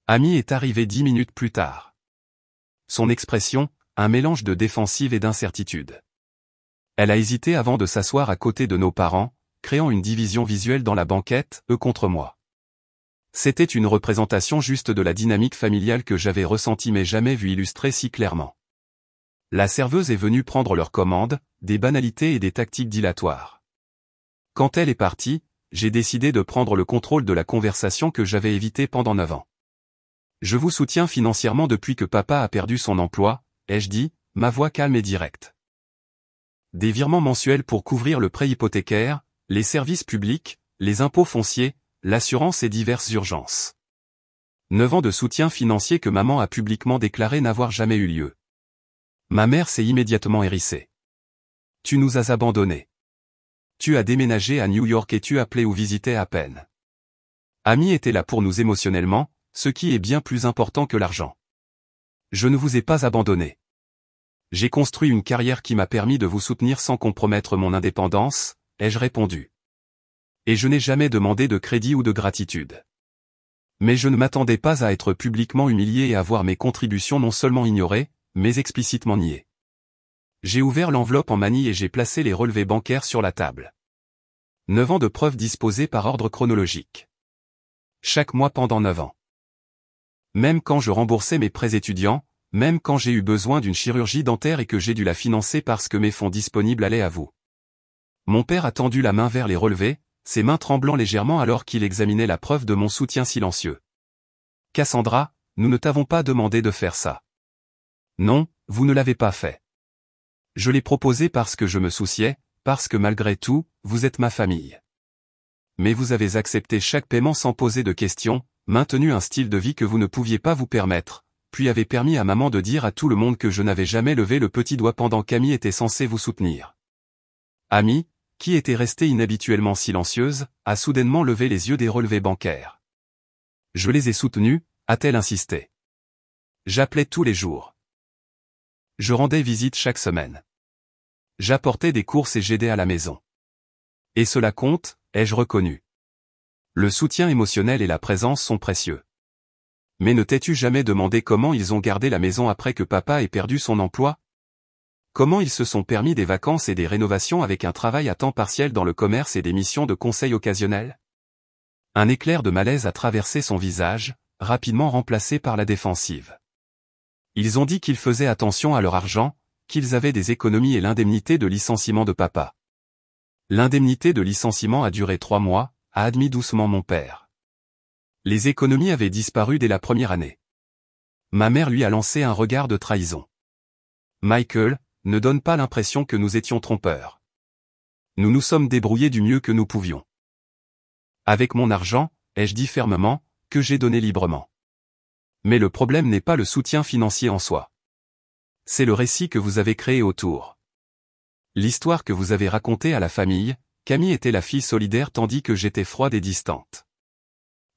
Ami est arrivé 10 minutes plus tard. Son expression, un mélange de défensive et d'incertitude. Elle a hésité avant de s'asseoir à côté de nos parents, créant une division visuelle dans la banquette, eux contre moi. C'était une représentation juste de la dynamique familiale que j'avais ressentie mais jamais vue illustrée si clairement. La serveuse est venue prendre leur commande, des banalités et des tactiques dilatoires. Quand elle est partie, j'ai décidé de prendre le contrôle de la conversation que j'avais évitée pendant 9 ans. Je vous soutiens financièrement depuis que papa a perdu son emploi, ai-je dit, ma voix calme et directe. Des virements mensuels pour couvrir le prêt hypothécaire, les services publics, les impôts fonciers, l'assurance et diverses urgences. 9 ans de soutien financier que maman a publiquement déclaré n'avoir jamais eu lieu. Ma mère s'est immédiatement hérissée. Tu nous as abandonnés. Tu as déménagé à New York et tu appelais ou visitais à peine. Ami était là pour nous émotionnellement, ce qui est bien plus important que l'argent. Je ne vous ai pas abandonné. J'ai construit une carrière qui m'a permis de vous soutenir sans compromettre mon indépendance, ai-je répondu. Et je n'ai jamais demandé de crédit ou de gratitude. Mais je ne m'attendais pas à être publiquement humilié et à voir mes contributions non seulement ignorées, mais explicitement niées. J'ai ouvert l'enveloppe en manille et j'ai placé les relevés bancaires sur la table. 9 ans de preuves disposées par ordre chronologique. Chaque mois pendant 9 ans. Même quand je remboursais mes prêts étudiants, même quand j'ai eu besoin d'une chirurgie dentaire et que j'ai dû la financer parce que mes fonds disponibles allaient à vous. Mon père a tendu la main vers les relevés, ses mains tremblant légèrement alors qu'il examinait la preuve de mon soutien silencieux. Cassandra, nous ne t'avons pas demandé de faire ça. Non, vous ne l'avez pas fait. Je l'ai proposé parce que je me souciais, parce que malgré tout, vous êtes ma famille. Mais vous avez accepté chaque paiement sans poser de questions, maintenu un style de vie que vous ne pouviez pas vous permettre, puis avez permis à maman de dire à tout le monde que je n'avais jamais levé le petit doigt pendant qu'Ami était censée vous soutenir. Ami, qui était restée inhabituellement silencieuse, a soudainement levé les yeux des relevés bancaires. Je les ai soutenus, a-t-elle insisté. J'appelais tous les jours. Je rendais visite chaque semaine. J'apportais des courses et j'aidais à la maison. Et cela compte, ai-je reconnu. Le soutien émotionnel et la présence sont précieux. Mais ne t'es-tu jamais demandé comment ils ont gardé la maison après que papa ait perdu son emploi? Comment ils se sont permis des vacances et des rénovations avec un travail à temps partiel dans le commerce et des missions de conseil occasionnels? Un éclair de malaise a traversé son visage, rapidement remplacé par la défensive. Ils ont dit qu'ils faisaient attention à leur argent, qu'ils avaient des économies et l'indemnité de licenciement de papa. L'indemnité de licenciement a duré 3 mois, a admis doucement mon père. Les économies avaient disparu dès la première année. Ma mère lui a lancé un regard de trahison. Michael, ne donne pas l'impression que nous étions trompeurs. Nous nous sommes débrouillés du mieux que nous pouvions. Avec mon argent, ai-je dit fermement, que j'ai donné librement. Mais le problème n'est pas le soutien financier en soi. C'est le récit que vous avez créé autour. L'histoire que vous avez racontée à la famille, Camille était la fille solidaire tandis que j'étais froide et distante.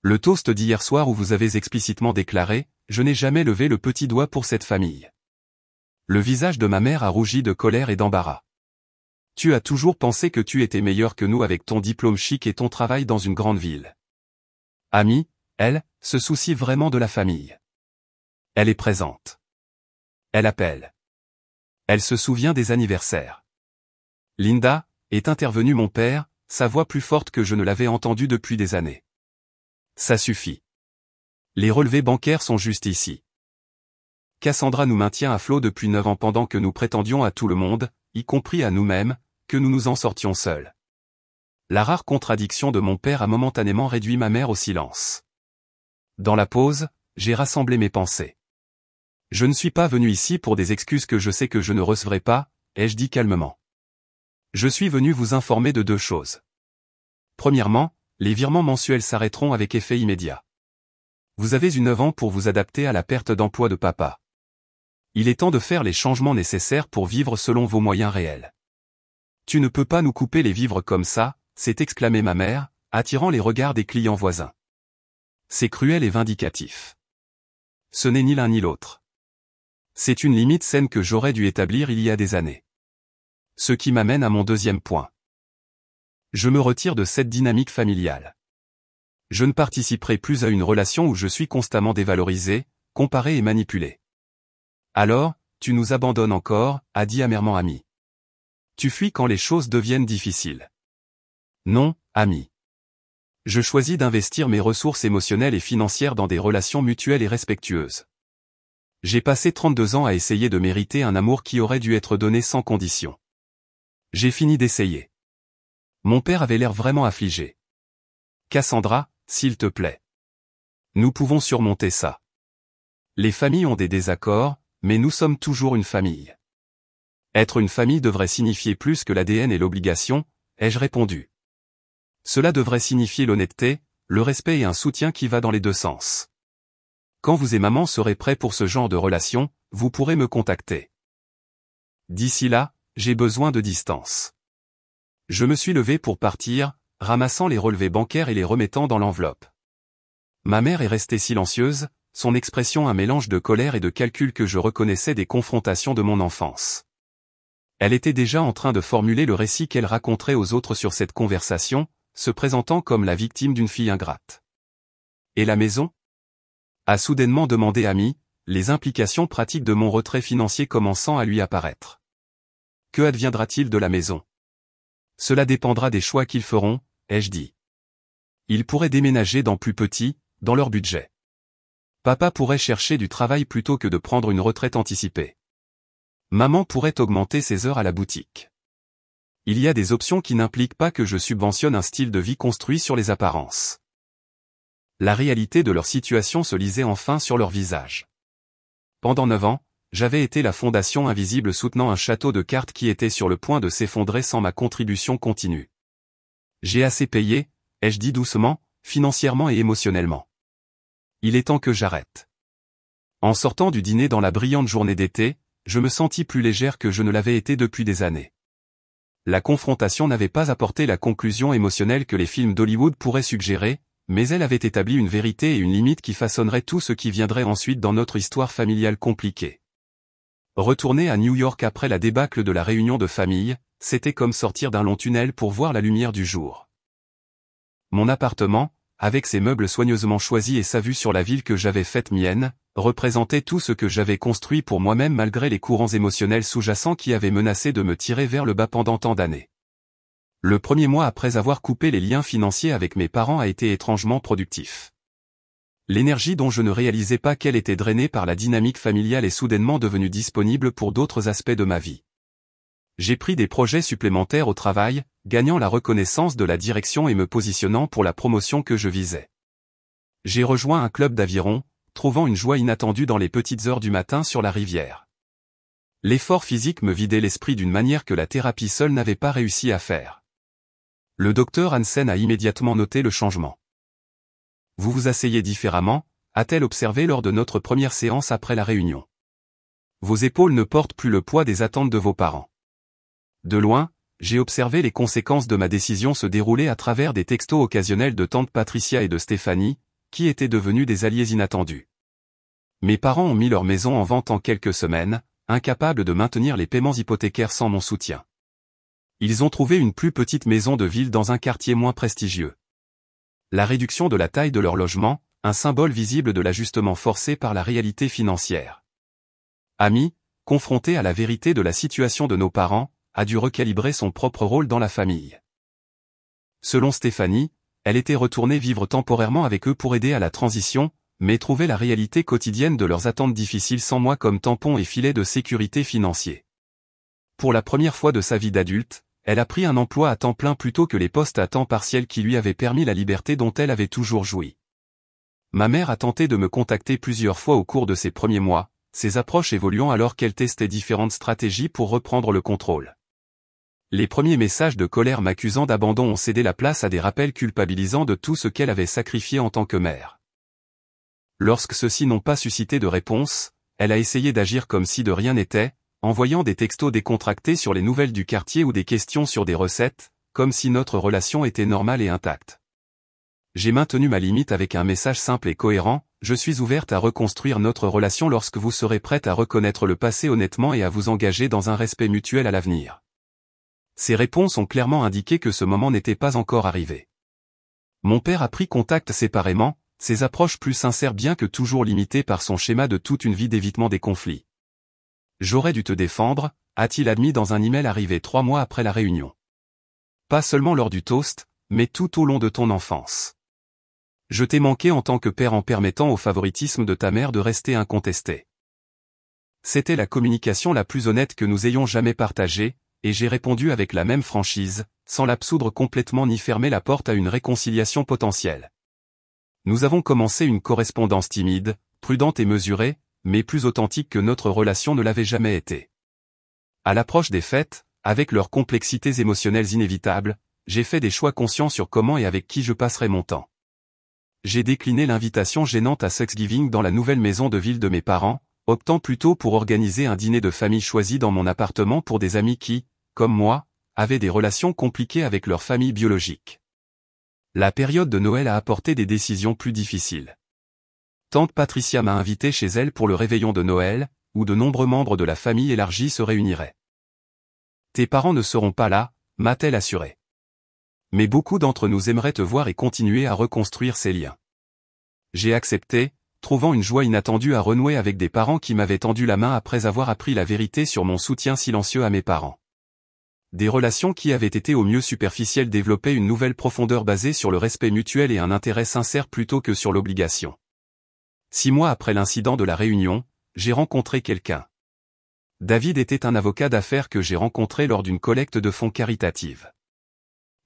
Le toast d'hier soir où vous avez explicitement déclaré « Je n'ai jamais levé le petit doigt pour cette famille ». Le visage de ma mère a rougi de colère et d'embarras. Tu as toujours pensé que tu étais meilleur que nous avec ton diplôme chic et ton travail dans une grande ville. Ami, elle, se soucie vraiment de la famille. Elle est présente. Elle appelle. Elle se souvient des anniversaires. Linda, est intervenu mon père, sa voix plus forte que je ne l'avais entendue depuis des années. Ça suffit. Les relevés bancaires sont juste ici. Cassandra nous maintient à flot depuis 9 ans pendant que nous prétendions à tout le monde, y compris à nous-mêmes, que nous nous en sortions seuls. La rare contradiction de mon père a momentanément réduit ma mère au silence. Dans la pause, j'ai rassemblé mes pensées. Je ne suis pas venu ici pour des excuses que je sais que je ne recevrai pas, ai-je dit calmement. Je suis venu vous informer de 2 choses. Premièrement, les virements mensuels s'arrêteront avec effet immédiat. Vous avez eu 9 ans pour vous adapter à la perte d'emploi de papa. Il est temps de faire les changements nécessaires pour vivre selon vos moyens réels. Tu ne peux pas nous couper les vivres comme ça, s'est exclamé ma mère, attirant les regards des clients voisins. C'est cruel et vindicatif. Ce n'est ni l'un ni l'autre. C'est une limite saine que j'aurais dû établir il y a des années. Ce qui m'amène à mon deuxième point. Je me retire de cette dynamique familiale. Je ne participerai plus à une relation où je suis constamment dévalorisé, comparé et manipulé. Alors, tu nous abandonnes encore, a dit amèrement Amy. Tu fuis quand les choses deviennent difficiles. Non, Amy. Je choisis d'investir mes ressources émotionnelles et financières dans des relations mutuelles et respectueuses. J'ai passé 32 ans à essayer de mériter un amour qui aurait dû être donné sans condition. J'ai fini d'essayer. Mon père avait l'air vraiment affligé. Cassandra, s'il te plaît. Nous pouvons surmonter ça. Les familles ont des désaccords, mais nous sommes toujours une famille. Être une famille devrait signifier plus que l'ADN et l'obligation, ai-je répondu. Cela devrait signifier l'honnêteté, le respect et un soutien qui va dans les deux sens. Quand vous et maman serez prêts pour ce genre de relation, vous pourrez me contacter. D'ici là, j'ai besoin de distance. Je me suis levé pour partir, ramassant les relevés bancaires et les remettant dans l'enveloppe. Ma mère est restée silencieuse, son expression un mélange de colère et de calcul que je reconnaissais des confrontations de mon enfance. Elle était déjà en train de formuler le récit qu'elle raconterait aux autres sur cette conversation, se présentant comme la victime d'une fille ingrate. Et la maison ? A soudainement demandé Amy, les implications pratiques de mon retrait financier commençant à lui apparaître. Que adviendra-t-il de la maison ? Cela dépendra des choix qu'ils feront, ai-je dit. Ils pourraient déménager dans plus petit, dans leur budget. Papa pourrait chercher du travail plutôt que de prendre une retraite anticipée. Maman pourrait augmenter ses heures à la boutique. Il y a des options qui n'impliquent pas que je subventionne un style de vie construit sur les apparences. La réalité de leur situation se lisait enfin sur leur visage. Pendant 9 ans, j'avais été la fondation invisible soutenant un château de cartes qui était sur le point de s'effondrer sans ma contribution continue. J'ai assez payé, ai-je dit doucement, financièrement et émotionnellement. Il est temps que j'arrête. En sortant du dîner dans la brillante journée d'été, je me sentis plus légère que je ne l'avais été depuis des années. La confrontation n'avait pas apporté la conclusion émotionnelle que les films d'Hollywood pourraient suggérer, mais elle avait établi une vérité et une limite qui façonneraient tout ce qui viendrait ensuite dans notre histoire familiale compliquée. Retourner à New York après la débâcle de la réunion de famille, c'était comme sortir d'un long tunnel pour voir la lumière du jour. Mon appartement, avec ses meubles soigneusement choisis et sa vue sur la ville que j'avais faite mienne, représentait tout ce que j'avais construit pour moi-même malgré les courants émotionnels sous-jacents qui avaient menacé de me tirer vers le bas pendant tant d'années. Le premier mois après avoir coupé les liens financiers avec mes parents a été étrangement productif. L'énergie dont je ne réalisais pas qu'elle était drainée par la dynamique familiale est soudainement devenue disponible pour d'autres aspects de ma vie. J'ai pris des projets supplémentaires au travail, gagnant la reconnaissance de la direction et me positionnant pour la promotion que je visais. J'ai rejoint un club d'aviron, trouvant une joie inattendue dans les petites heures du matin sur la rivière. L'effort physique me vidait l'esprit d'une manière que la thérapie seule n'avait pas réussi à faire. Le docteur Hansen a immédiatement noté le changement. Vous vous asseyez différemment, a-t-elle observé lors de notre première séance après la réunion. Vos épaules ne portent plus le poids des attentes de vos parents. De loin, j'ai observé les conséquences de ma décision se dérouler à travers des textos occasionnels de tante Patricia et de Stéphanie, qui étaient devenus des alliés inattendus. Mes parents ont mis leur maison en vente en quelques semaines, incapables de maintenir les paiements hypothécaires sans mon soutien. Ils ont trouvé une plus petite maison de ville dans un quartier moins prestigieux. La réduction de la taille de leur logement, un symbole visible de l'ajustement forcé par la réalité financière. Amy, confrontée à la vérité de la situation de nos parents, a dû recalibrer son propre rôle dans la famille. Selon Stéphanie, elle était retournée vivre temporairement avec eux pour aider à la transition, mais trouvait la réalité quotidienne de leurs attentes difficiles sans moi comme tampon et filet de sécurité financier. Pour la première fois de sa vie d'adulte, elle a pris un emploi à temps plein plutôt que les postes à temps partiel qui lui avaient permis la liberté dont elle avait toujours joui. Ma mère a tenté de me contacter plusieurs fois au cours de ces premiers mois, ses approches évoluant alors qu'elle testait différentes stratégies pour reprendre le contrôle. Les premiers messages de colère m'accusant d'abandon ont cédé la place à des rappels culpabilisants de tout ce qu'elle avait sacrifié en tant que mère. Lorsque ceux-ci n'ont pas suscité de réponse, elle a essayé d'agir comme si de rien n'était, envoyant des textos décontractés sur les nouvelles du quartier ou des questions sur des recettes, comme si notre relation était normale et intacte. J'ai maintenu ma limite avec un message simple et cohérent: je suis ouverte à reconstruire notre relation lorsque vous serez prête à reconnaître le passé honnêtement et à vous engager dans un respect mutuel à l'avenir. Ces réponses ont clairement indiqué que ce moment n'était pas encore arrivé. Mon père a pris contact séparément, ses approches plus sincères bien que toujours limitées par son schéma de toute une vie d'évitement des conflits. J'aurais dû te défendre, a-t-il admis dans un email arrivé 3 mois après la réunion. Pas seulement lors du toast, mais tout au long de ton enfance. Je t'ai manqué en tant que père en permettant au favoritisme de ta mère de rester incontesté. C'était la communication la plus honnête que nous ayons jamais partagée, et j'ai répondu avec la même franchise, sans l'absoudre complètement ni fermer la porte à une réconciliation potentielle. Nous avons commencé une correspondance timide, prudente et mesurée, mais plus authentique que notre relation ne l'avait jamais été. À l'approche des fêtes, avec leurs complexités émotionnelles inévitables, j'ai fait des choix conscients sur comment et avec qui je passerai mon temps. J'ai décliné l'invitation gênante à Thanksgiving dans la nouvelle maison de ville de mes parents, optant plutôt pour organiser un dîner de famille choisi dans mon appartement pour des amis qui, comme moi, avaient des relations compliquées avec leur famille biologique. La période de Noël a apporté des décisions plus difficiles. Tante Patricia m'a invité chez elle pour le réveillon de Noël, où de nombreux membres de la famille élargie se réuniraient. Tes parents ne seront pas là, m'a-t-elle assuré. Mais beaucoup d'entre nous aimeraient te voir et continuer à reconstruire ces liens. J'ai accepté, trouvant une joie inattendue à renouer avec des parents qui m'avaient tendu la main après avoir appris la vérité sur mon soutien silencieux à mes parents. Des relations qui avaient été au mieux superficielles développaient une nouvelle profondeur basée sur le respect mutuel et un intérêt sincère plutôt que sur l'obligation. 6 mois après l'incident de la réunion, j'ai rencontré quelqu'un. David était un avocat d'affaires que j'ai rencontré lors d'une collecte de fonds caritative.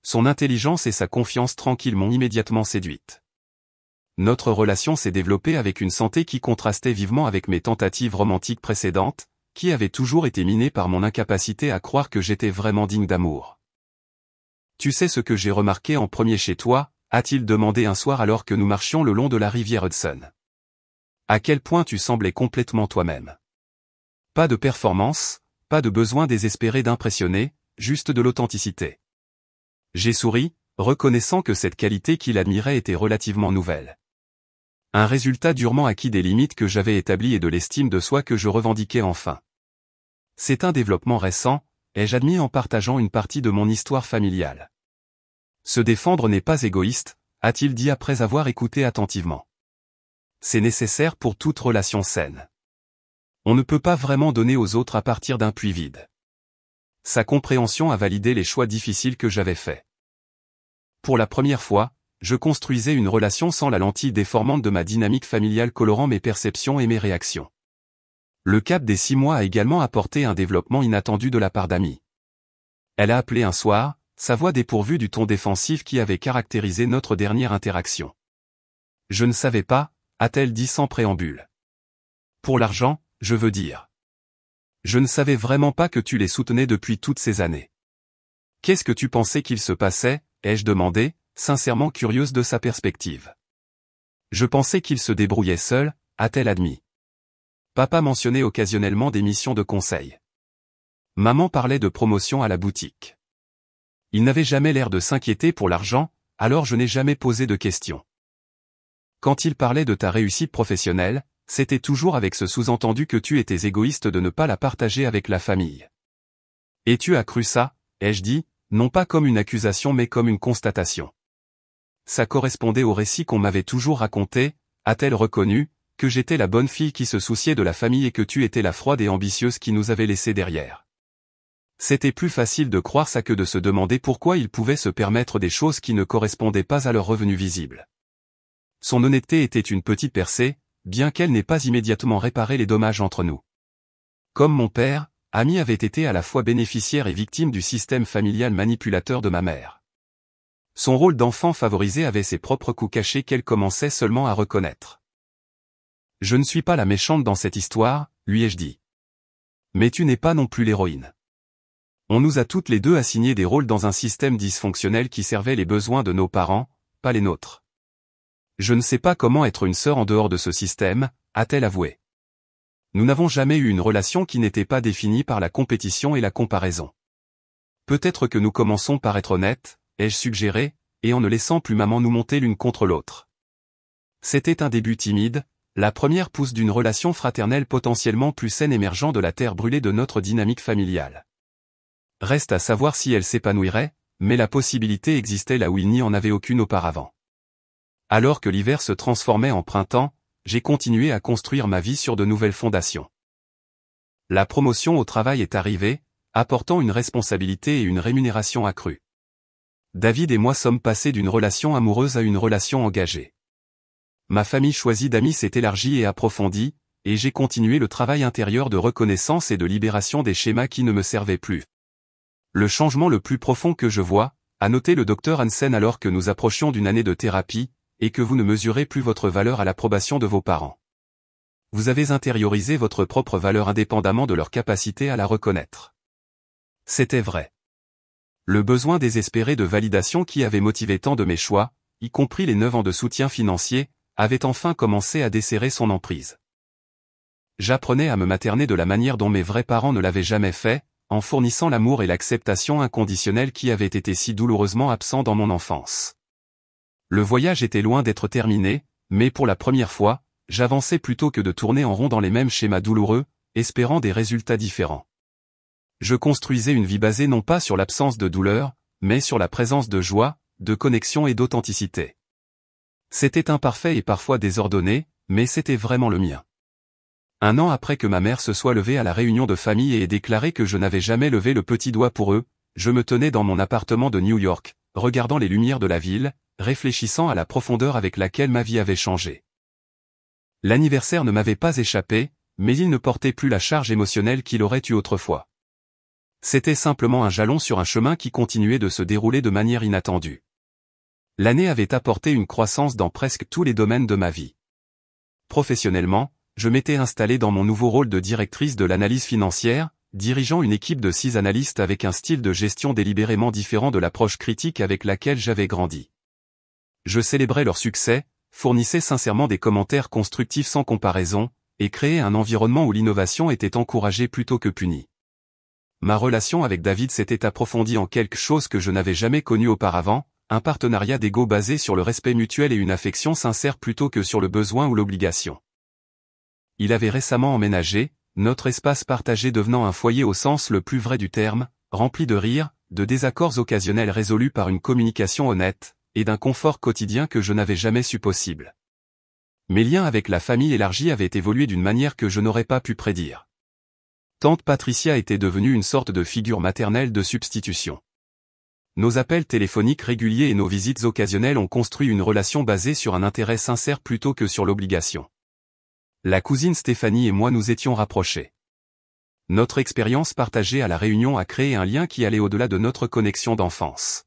Son intelligence et sa confiance tranquille m'ont immédiatement séduite. Notre relation s'est développée avec une santé qui contrastait vivement avec mes tentatives romantiques précédentes, qui avaient toujours été minées par mon incapacité à croire que j'étais vraiment digne d'amour. Tu sais ce que j'ai remarqué en premier chez toi, a-t-il demandé un soir alors que nous marchions le long de la rivière Hudson. À quel point tu semblais complètement toi-même. Pas de performance, pas de besoin désespéré d'impressionner, juste de l'authenticité. J'ai souri, reconnaissant que cette qualité qu'il admirait était relativement nouvelle. Un résultat durement acquis des limites que j'avais établies et de l'estime de soi que je revendiquais enfin. C'est un développement récent, ai-je admis en partageant une partie de mon histoire familiale. Se défendre n'est pas égoïste, a-t-il dit après avoir écouté attentivement. C'est nécessaire pour toute relation saine. On ne peut pas vraiment donner aux autres à partir d'un puits vide. Sa compréhension a validé les choix difficiles que j'avais faits. Pour la première fois, je construisais une relation sans la lentille déformante de ma dynamique familiale colorant mes perceptions et mes réactions. Le cap des 6 mois a également apporté un développement inattendu de la part d'Amy. Elle a appelé un soir, sa voix dépourvue du ton défensif qui avait caractérisé notre dernière interaction. Je ne savais pas, a-t-elle dit sans préambule. Pour l'argent, je veux dire. Je ne savais vraiment pas que tu les soutenais depuis toutes ces années. Qu'est-ce que tu pensais qu'il se passait, ai-je demandé, sincèrement curieuse de sa perspective. Je pensais qu'il se débrouillait seul, a-t-elle admis. Papa mentionnait occasionnellement des missions de conseil. Maman parlait de promotion à la boutique. Il n'avait jamais l'air de s'inquiéter pour l'argent, alors je n'ai jamais posé de questions. Quand il parlait de ta réussite professionnelle, c'était toujours avec ce sous-entendu que tu étais égoïste de ne pas la partager avec la famille. Et tu as cru ça, ai-je dit, non pas comme une accusation mais comme une constatation. Ça correspondait au récit qu'on m'avait toujours raconté, a-t-elle reconnu, que j'étais la bonne fille qui se souciait de la famille et que tu étais la froide et ambitieuse qui nous avait laissés derrière. C'était plus facile de croire ça que de se demander pourquoi ils pouvaient se permettre des choses qui ne correspondaient pas à leurs revenus visibles. Son honnêteté était une petite percée, bien qu'elle n'ait pas immédiatement réparé les dommages entre nous. Comme mon père, Amy avait été à la fois bénéficiaire et victime du système familial manipulateur de ma mère. Son rôle d'enfant favorisé avait ses propres coups cachés qu'elle commençait seulement à reconnaître. Je ne suis pas la méchante dans cette histoire, lui ai-je dit. Mais tu n'es pas non plus l'héroïne. On nous a toutes les deux assigné des rôles dans un système dysfonctionnel qui servait les besoins de nos parents, pas les nôtres. Je ne sais pas comment être une sœur en dehors de ce système, a-t-elle avoué. Nous n'avons jamais eu une relation qui n'était pas définie par la compétition et la comparaison. Peut-être que nous commençons par être honnêtes, ai-je suggéré, et en ne laissant plus maman nous monter l'une contre l'autre. C'était un début timide, la première pousse d'une relation fraternelle potentiellement plus saine émergeant de la terre brûlée de notre dynamique familiale. Reste à savoir si elle s'épanouirait, mais la possibilité existait là où il n'y en avait aucune auparavant. Alors que l'hiver se transformait en printemps, j'ai continué à construire ma vie sur de nouvelles fondations. La promotion au travail est arrivée, apportant une responsabilité et une rémunération accrue. David et moi sommes passés d'une relation amoureuse à une relation engagée. Ma famille choisie d'amis s'est élargie et approfondie, et j'ai continué le travail intérieur de reconnaissance et de libération des schémas qui ne me servaient plus. Le changement le plus profond que je vois, a noté le docteur Hansen alors que nous approchions d'une année de thérapie, et que vous ne mesurez plus votre valeur à l'approbation de vos parents. Vous avez intériorisé votre propre valeur indépendamment de leur capacité à la reconnaître. C'était vrai. Le besoin désespéré de validation qui avait motivé tant de mes choix, y compris les 9 ans de soutien financier, avait enfin commencé à desserrer son emprise. J'apprenais à me materner de la manière dont mes vrais parents ne l'avaient jamais fait, en fournissant l'amour et l'acceptation inconditionnelle qui avaient été si douloureusement absents dans mon enfance. Le voyage était loin d'être terminé, mais pour la première fois, j'avançais plutôt que de tourner en rond dans les mêmes schémas douloureux, espérant des résultats différents. Je construisais une vie basée non pas sur l'absence de douleur, mais sur la présence de joie, de connexion et d'authenticité. C'était imparfait et parfois désordonné, mais c'était vraiment le mien. 1 an après que ma mère se soit levée à la réunion de famille et ait déclaré que je n'avais jamais levé le petit doigt pour eux, je me tenais dans mon appartement de New York, regardant les lumières de la ville, réfléchissant à la profondeur avec laquelle ma vie avait changé. L'anniversaire ne m'avait pas échappé, mais il ne portait plus la charge émotionnelle qu'il aurait eue autrefois. C'était simplement un jalon sur un chemin qui continuait de se dérouler de manière inattendue. L'année avait apporté une croissance dans presque tous les domaines de ma vie. Professionnellement, je m'étais installé dans mon nouveau rôle de directrice de l'analyse financière, dirigeant une équipe de 6 analystes avec un style de gestion délibérément différent de l'approche critique avec laquelle j'avais grandi. Je célébrais leur succès, fournissais sincèrement des commentaires constructifs sans comparaison, et créais un environnement où l'innovation était encouragée plutôt que punie. Ma relation avec David s'était approfondie en quelque chose que je n'avais jamais connu auparavant, un partenariat d'ego basé sur le respect mutuel et une affection sincère plutôt que sur le besoin ou l'obligation. Il avait récemment emménagé, notre espace partagé devenant un foyer au sens le plus vrai du terme, rempli de rires, de désaccords occasionnels résolus par une communication honnête, et d'un confort quotidien que je n'avais jamais su possible. Mes liens avec la famille élargie avaient évolué d'une manière que je n'aurais pas pu prédire. Tante Patricia était devenue une sorte de figure maternelle de substitution. Nos appels téléphoniques réguliers et nos visites occasionnelles ont construit une relation basée sur un intérêt sincère plutôt que sur l'obligation. La cousine Stéphanie et moi nous étions rapprochés. Notre expérience partagée à la Réunion a créé un lien qui allait au-delà de notre connexion d'enfance.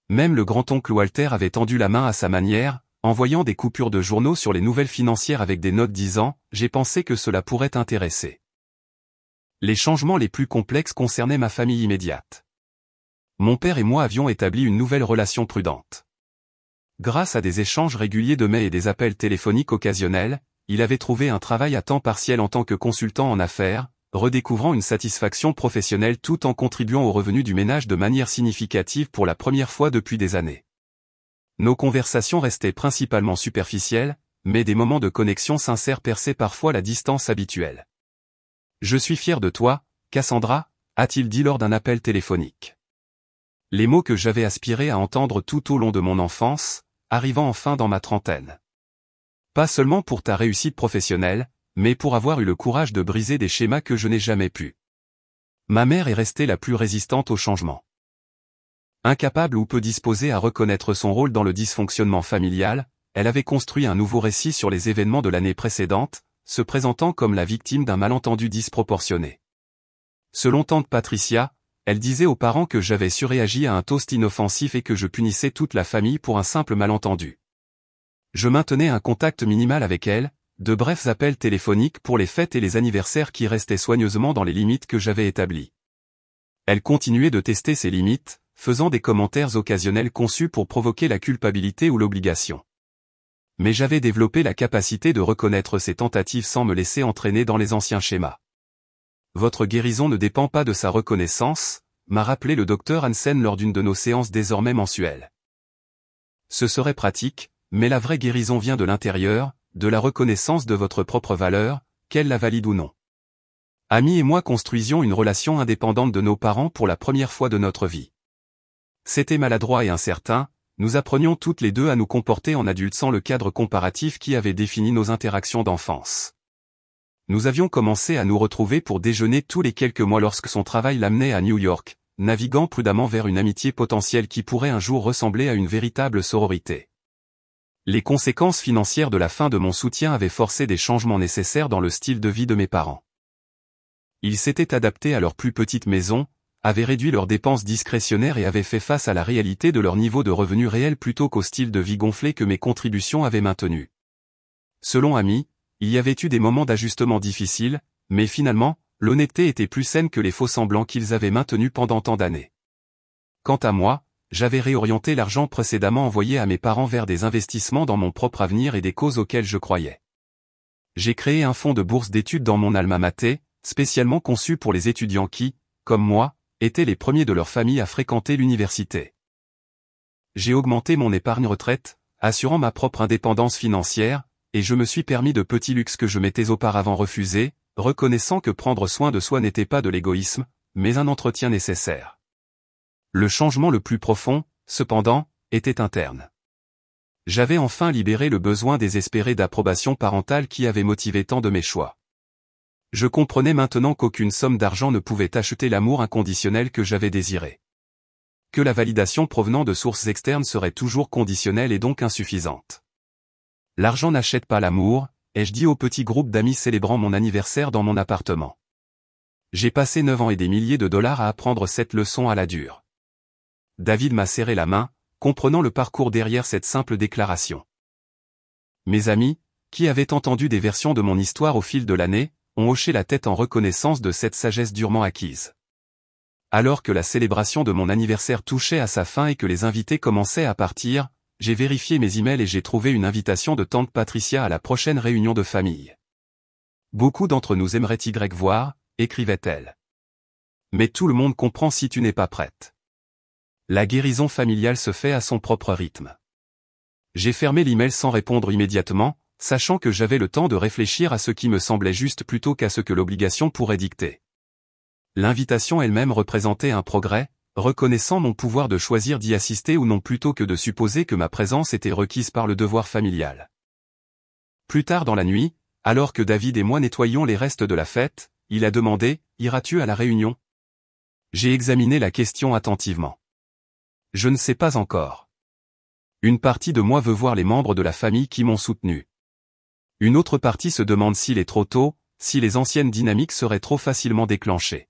Même le grand-oncle Walter avait tendu la main à sa manière, envoyant des coupures de journaux sur les nouvelles financières avec des notes disant « J'ai pensé que cela pourrait t'intéresser ». Les changements les plus complexes concernaient ma famille immédiate. Mon père et moi avions établi une nouvelle relation prudente. Grâce à des échanges réguliers de mails et des appels téléphoniques occasionnels, il avait trouvé un travail à temps partiel en tant que consultant en affaires, redécouvrant une satisfaction professionnelle tout en contribuant aux revenus du ménage de manière significative pour la première fois depuis des années. Nos conversations restaient principalement superficielles, mais des moments de connexion sincère perçaient parfois la distance habituelle. « Je suis fier de toi, Cassandra », a-t-il dit lors d'un appel téléphonique. Les mots que j'avais aspiré à entendre tout au long de mon enfance, arrivant enfin dans ma trentaine. Pas seulement pour ta réussite professionnelle, mais pour avoir eu le courage de briser des schémas que je n'ai jamais pu. Ma mère est restée la plus résistante au changement. Incapable ou peu disposée à reconnaître son rôle dans le dysfonctionnement familial, elle avait construit un nouveau récit sur les événements de l'année précédente, se présentant comme la victime d'un malentendu disproportionné. Selon tante Patricia, elle disait aux parents que j'avais surréagi à un toast inoffensif et que je punissais toute la famille pour un simple malentendu. Je maintenais un contact minimal avec elle, de brefs appels téléphoniques pour les fêtes et les anniversaires qui restaient soigneusement dans les limites que j'avais établies. Elle continuait de tester ses limites, faisant des commentaires occasionnels conçus pour provoquer la culpabilité ou l'obligation. Mais j'avais développé la capacité de reconnaître ces tentatives sans me laisser entraîner dans les anciens schémas. Votre guérison ne dépend pas de sa reconnaissance, m'a rappelé le docteur Hansen lors d'une de nos séances désormais mensuelles. Ce serait pratique, mais la vraie guérison vient de l'intérieur, de la reconnaissance de votre propre valeur, qu'elle la valide ou non. Ami et moi construisions une relation indépendante de nos parents pour la première fois de notre vie. C'était maladroit et incertain, nous apprenions toutes les deux à nous comporter en adultes sans le cadre comparatif qui avait défini nos interactions d'enfance. Nous avions commencé à nous retrouver pour déjeuner tous les quelques mois lorsque son travail l'amenait à New York, naviguant prudemment vers une amitié potentielle qui pourrait un jour ressembler à une véritable sororité. Les conséquences financières de la fin de mon soutien avaient forcé des changements nécessaires dans le style de vie de mes parents. Ils s'étaient adaptés à leur plus petite maison, avaient réduit leurs dépenses discrétionnaires et avaient fait face à la réalité de leur niveau de revenu réel plutôt qu'au style de vie gonflé que mes contributions avaient maintenu. Selon Ami, il y avait eu des moments d'ajustement difficiles, mais finalement, l'honnêteté était plus saine que les faux-semblants qu'ils avaient maintenus pendant tant d'années. Quant à moi, j'avais réorienté l'argent précédemment envoyé à mes parents vers des investissements dans mon propre avenir et des causes auxquelles je croyais. J'ai créé un fonds de bourse d'études dans mon alma mater, spécialement conçu pour les étudiants qui, comme moi, étaient les premiers de leur famille à fréquenter l'université. J'ai augmenté mon épargne retraite, assurant ma propre indépendance financière, et je me suis permis de petits luxes que je m'étais auparavant refusés, reconnaissant que prendre soin de soi n'était pas de l'égoïsme, mais un entretien nécessaire. Le changement le plus profond, cependant, était interne. J'avais enfin libéré le besoin désespéré d'approbation parentale qui avait motivé tant de mes choix. Je comprenais maintenant qu'aucune somme d'argent ne pouvait acheter l'amour inconditionnel que j'avais désiré. Que la validation provenant de sources externes serait toujours conditionnelle et donc insuffisante. L'argent n'achète pas l'amour, ai-je dit au petit groupe d'amis célébrant mon anniversaire dans mon appartement. J'ai passé 9 ans et des milliers de dollars à apprendre cette leçon à la dure. David m'a serré la main, comprenant le parcours derrière cette simple déclaration. Mes amis, qui avaient entendu des versions de mon histoire au fil de l'année, ont hoché la tête en reconnaissance de cette sagesse durement acquise. Alors que la célébration de mon anniversaire touchait à sa fin et que les invités commençaient à partir, j'ai vérifié mes emails et j'ai trouvé une invitation de tante Patricia à la prochaine réunion de famille. Beaucoup d'entre nous aimeraient y voir, écrivait-elle. Mais tout le monde comprend si tu n'es pas prête. La guérison familiale se fait à son propre rythme. J'ai fermé l'email sans répondre immédiatement, sachant que j'avais le temps de réfléchir à ce qui me semblait juste plutôt qu'à ce que l'obligation pourrait dicter. L'invitation elle-même représentait un progrès, reconnaissant mon pouvoir de choisir d'y assister ou non plutôt que de supposer que ma présence était requise par le devoir familial. Plus tard dans la nuit, alors que David et moi nettoyions les restes de la fête, il a demandé « Iras-tu à la réunion ?» J'ai examiné la question attentivement. Je ne sais pas encore. Une partie de moi veut voir les membres de la famille qui m'ont soutenu. Une autre partie se demande s'il est trop tôt, si les anciennes dynamiques seraient trop facilement déclenchées.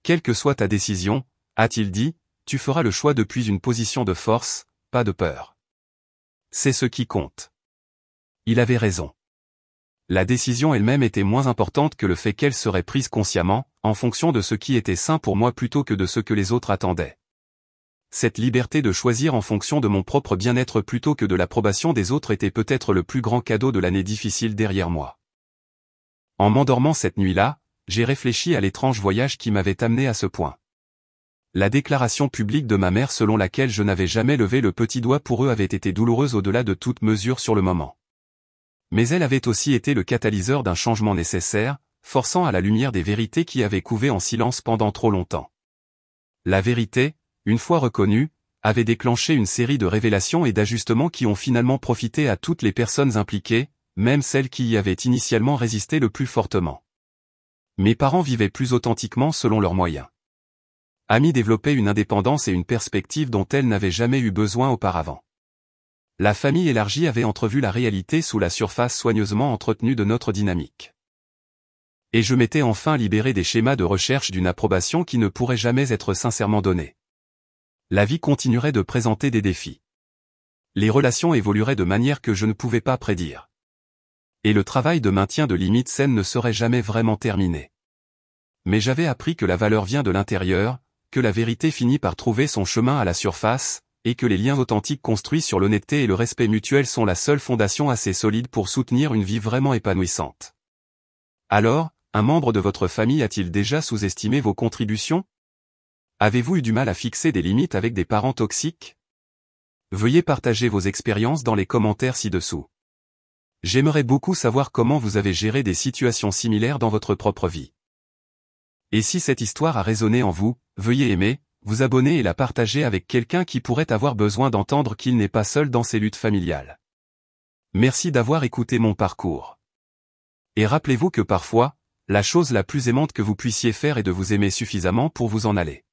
Quelle que soit ta décision, a-t-il dit, tu feras le choix depuis une position de force, pas de peur. C'est ce qui compte. Il avait raison. La décision elle-même était moins importante que le fait qu'elle serait prise consciemment, en fonction de ce qui était sain pour moi plutôt que de ce que les autres attendaient. Cette liberté de choisir en fonction de mon propre bien-être plutôt que de l'approbation des autres était peut-être le plus grand cadeau de l'année difficile derrière moi. En m'endormant cette nuit-là, j'ai réfléchi à l'étrange voyage qui m'avait amené à ce point. La déclaration publique de ma mère selon laquelle je n'avais jamais levé le petit doigt pour eux avait été douloureuse au-delà de toute mesure sur le moment. Mais elle avait aussi été le catalyseur d'un changement nécessaire, forçant à la lumière des vérités qui avaient couvé en silence pendant trop longtemps. La vérité, une fois reconnue, avait déclenché une série de révélations et d'ajustements qui ont finalement profité à toutes les personnes impliquées, même celles qui y avaient initialement résisté le plus fortement. Mes parents vivaient plus authentiquement selon leurs moyens. Ami développait une indépendance et une perspective dont elle n'avait jamais eu besoin auparavant. La famille élargie avait entrevu la réalité sous la surface soigneusement entretenue de notre dynamique. Et je m'étais enfin libéré des schémas de recherche d'une approbation qui ne pourrait jamais être sincèrement donnée. La vie continuerait de présenter des défis. Les relations évolueraient de manière que je ne pouvais pas prédire. Et le travail de maintien de limites saines ne serait jamais vraiment terminé. Mais j'avais appris que la valeur vient de l'intérieur, que la vérité finit par trouver son chemin à la surface, et que les liens authentiques construits sur l'honnêteté et le respect mutuel sont la seule fondation assez solide pour soutenir une vie vraiment épanouissante. Alors, un membre de votre famille a-t-il déjà sous-estimé vos contributions? Avez-vous eu du mal à fixer des limites avec des parents toxiques? Veuillez partager vos expériences dans les commentaires ci-dessous. J'aimerais beaucoup savoir comment vous avez géré des situations similaires dans votre propre vie. Et si cette histoire a résonné en vous, veuillez aimer, vous abonner et la partager avec quelqu'un qui pourrait avoir besoin d'entendre qu'il n'est pas seul dans ses luttes familiales. Merci d'avoir écouté mon parcours. Et rappelez-vous que parfois, la chose la plus aimante que vous puissiez faire est de vous aimer suffisamment pour vous en aller.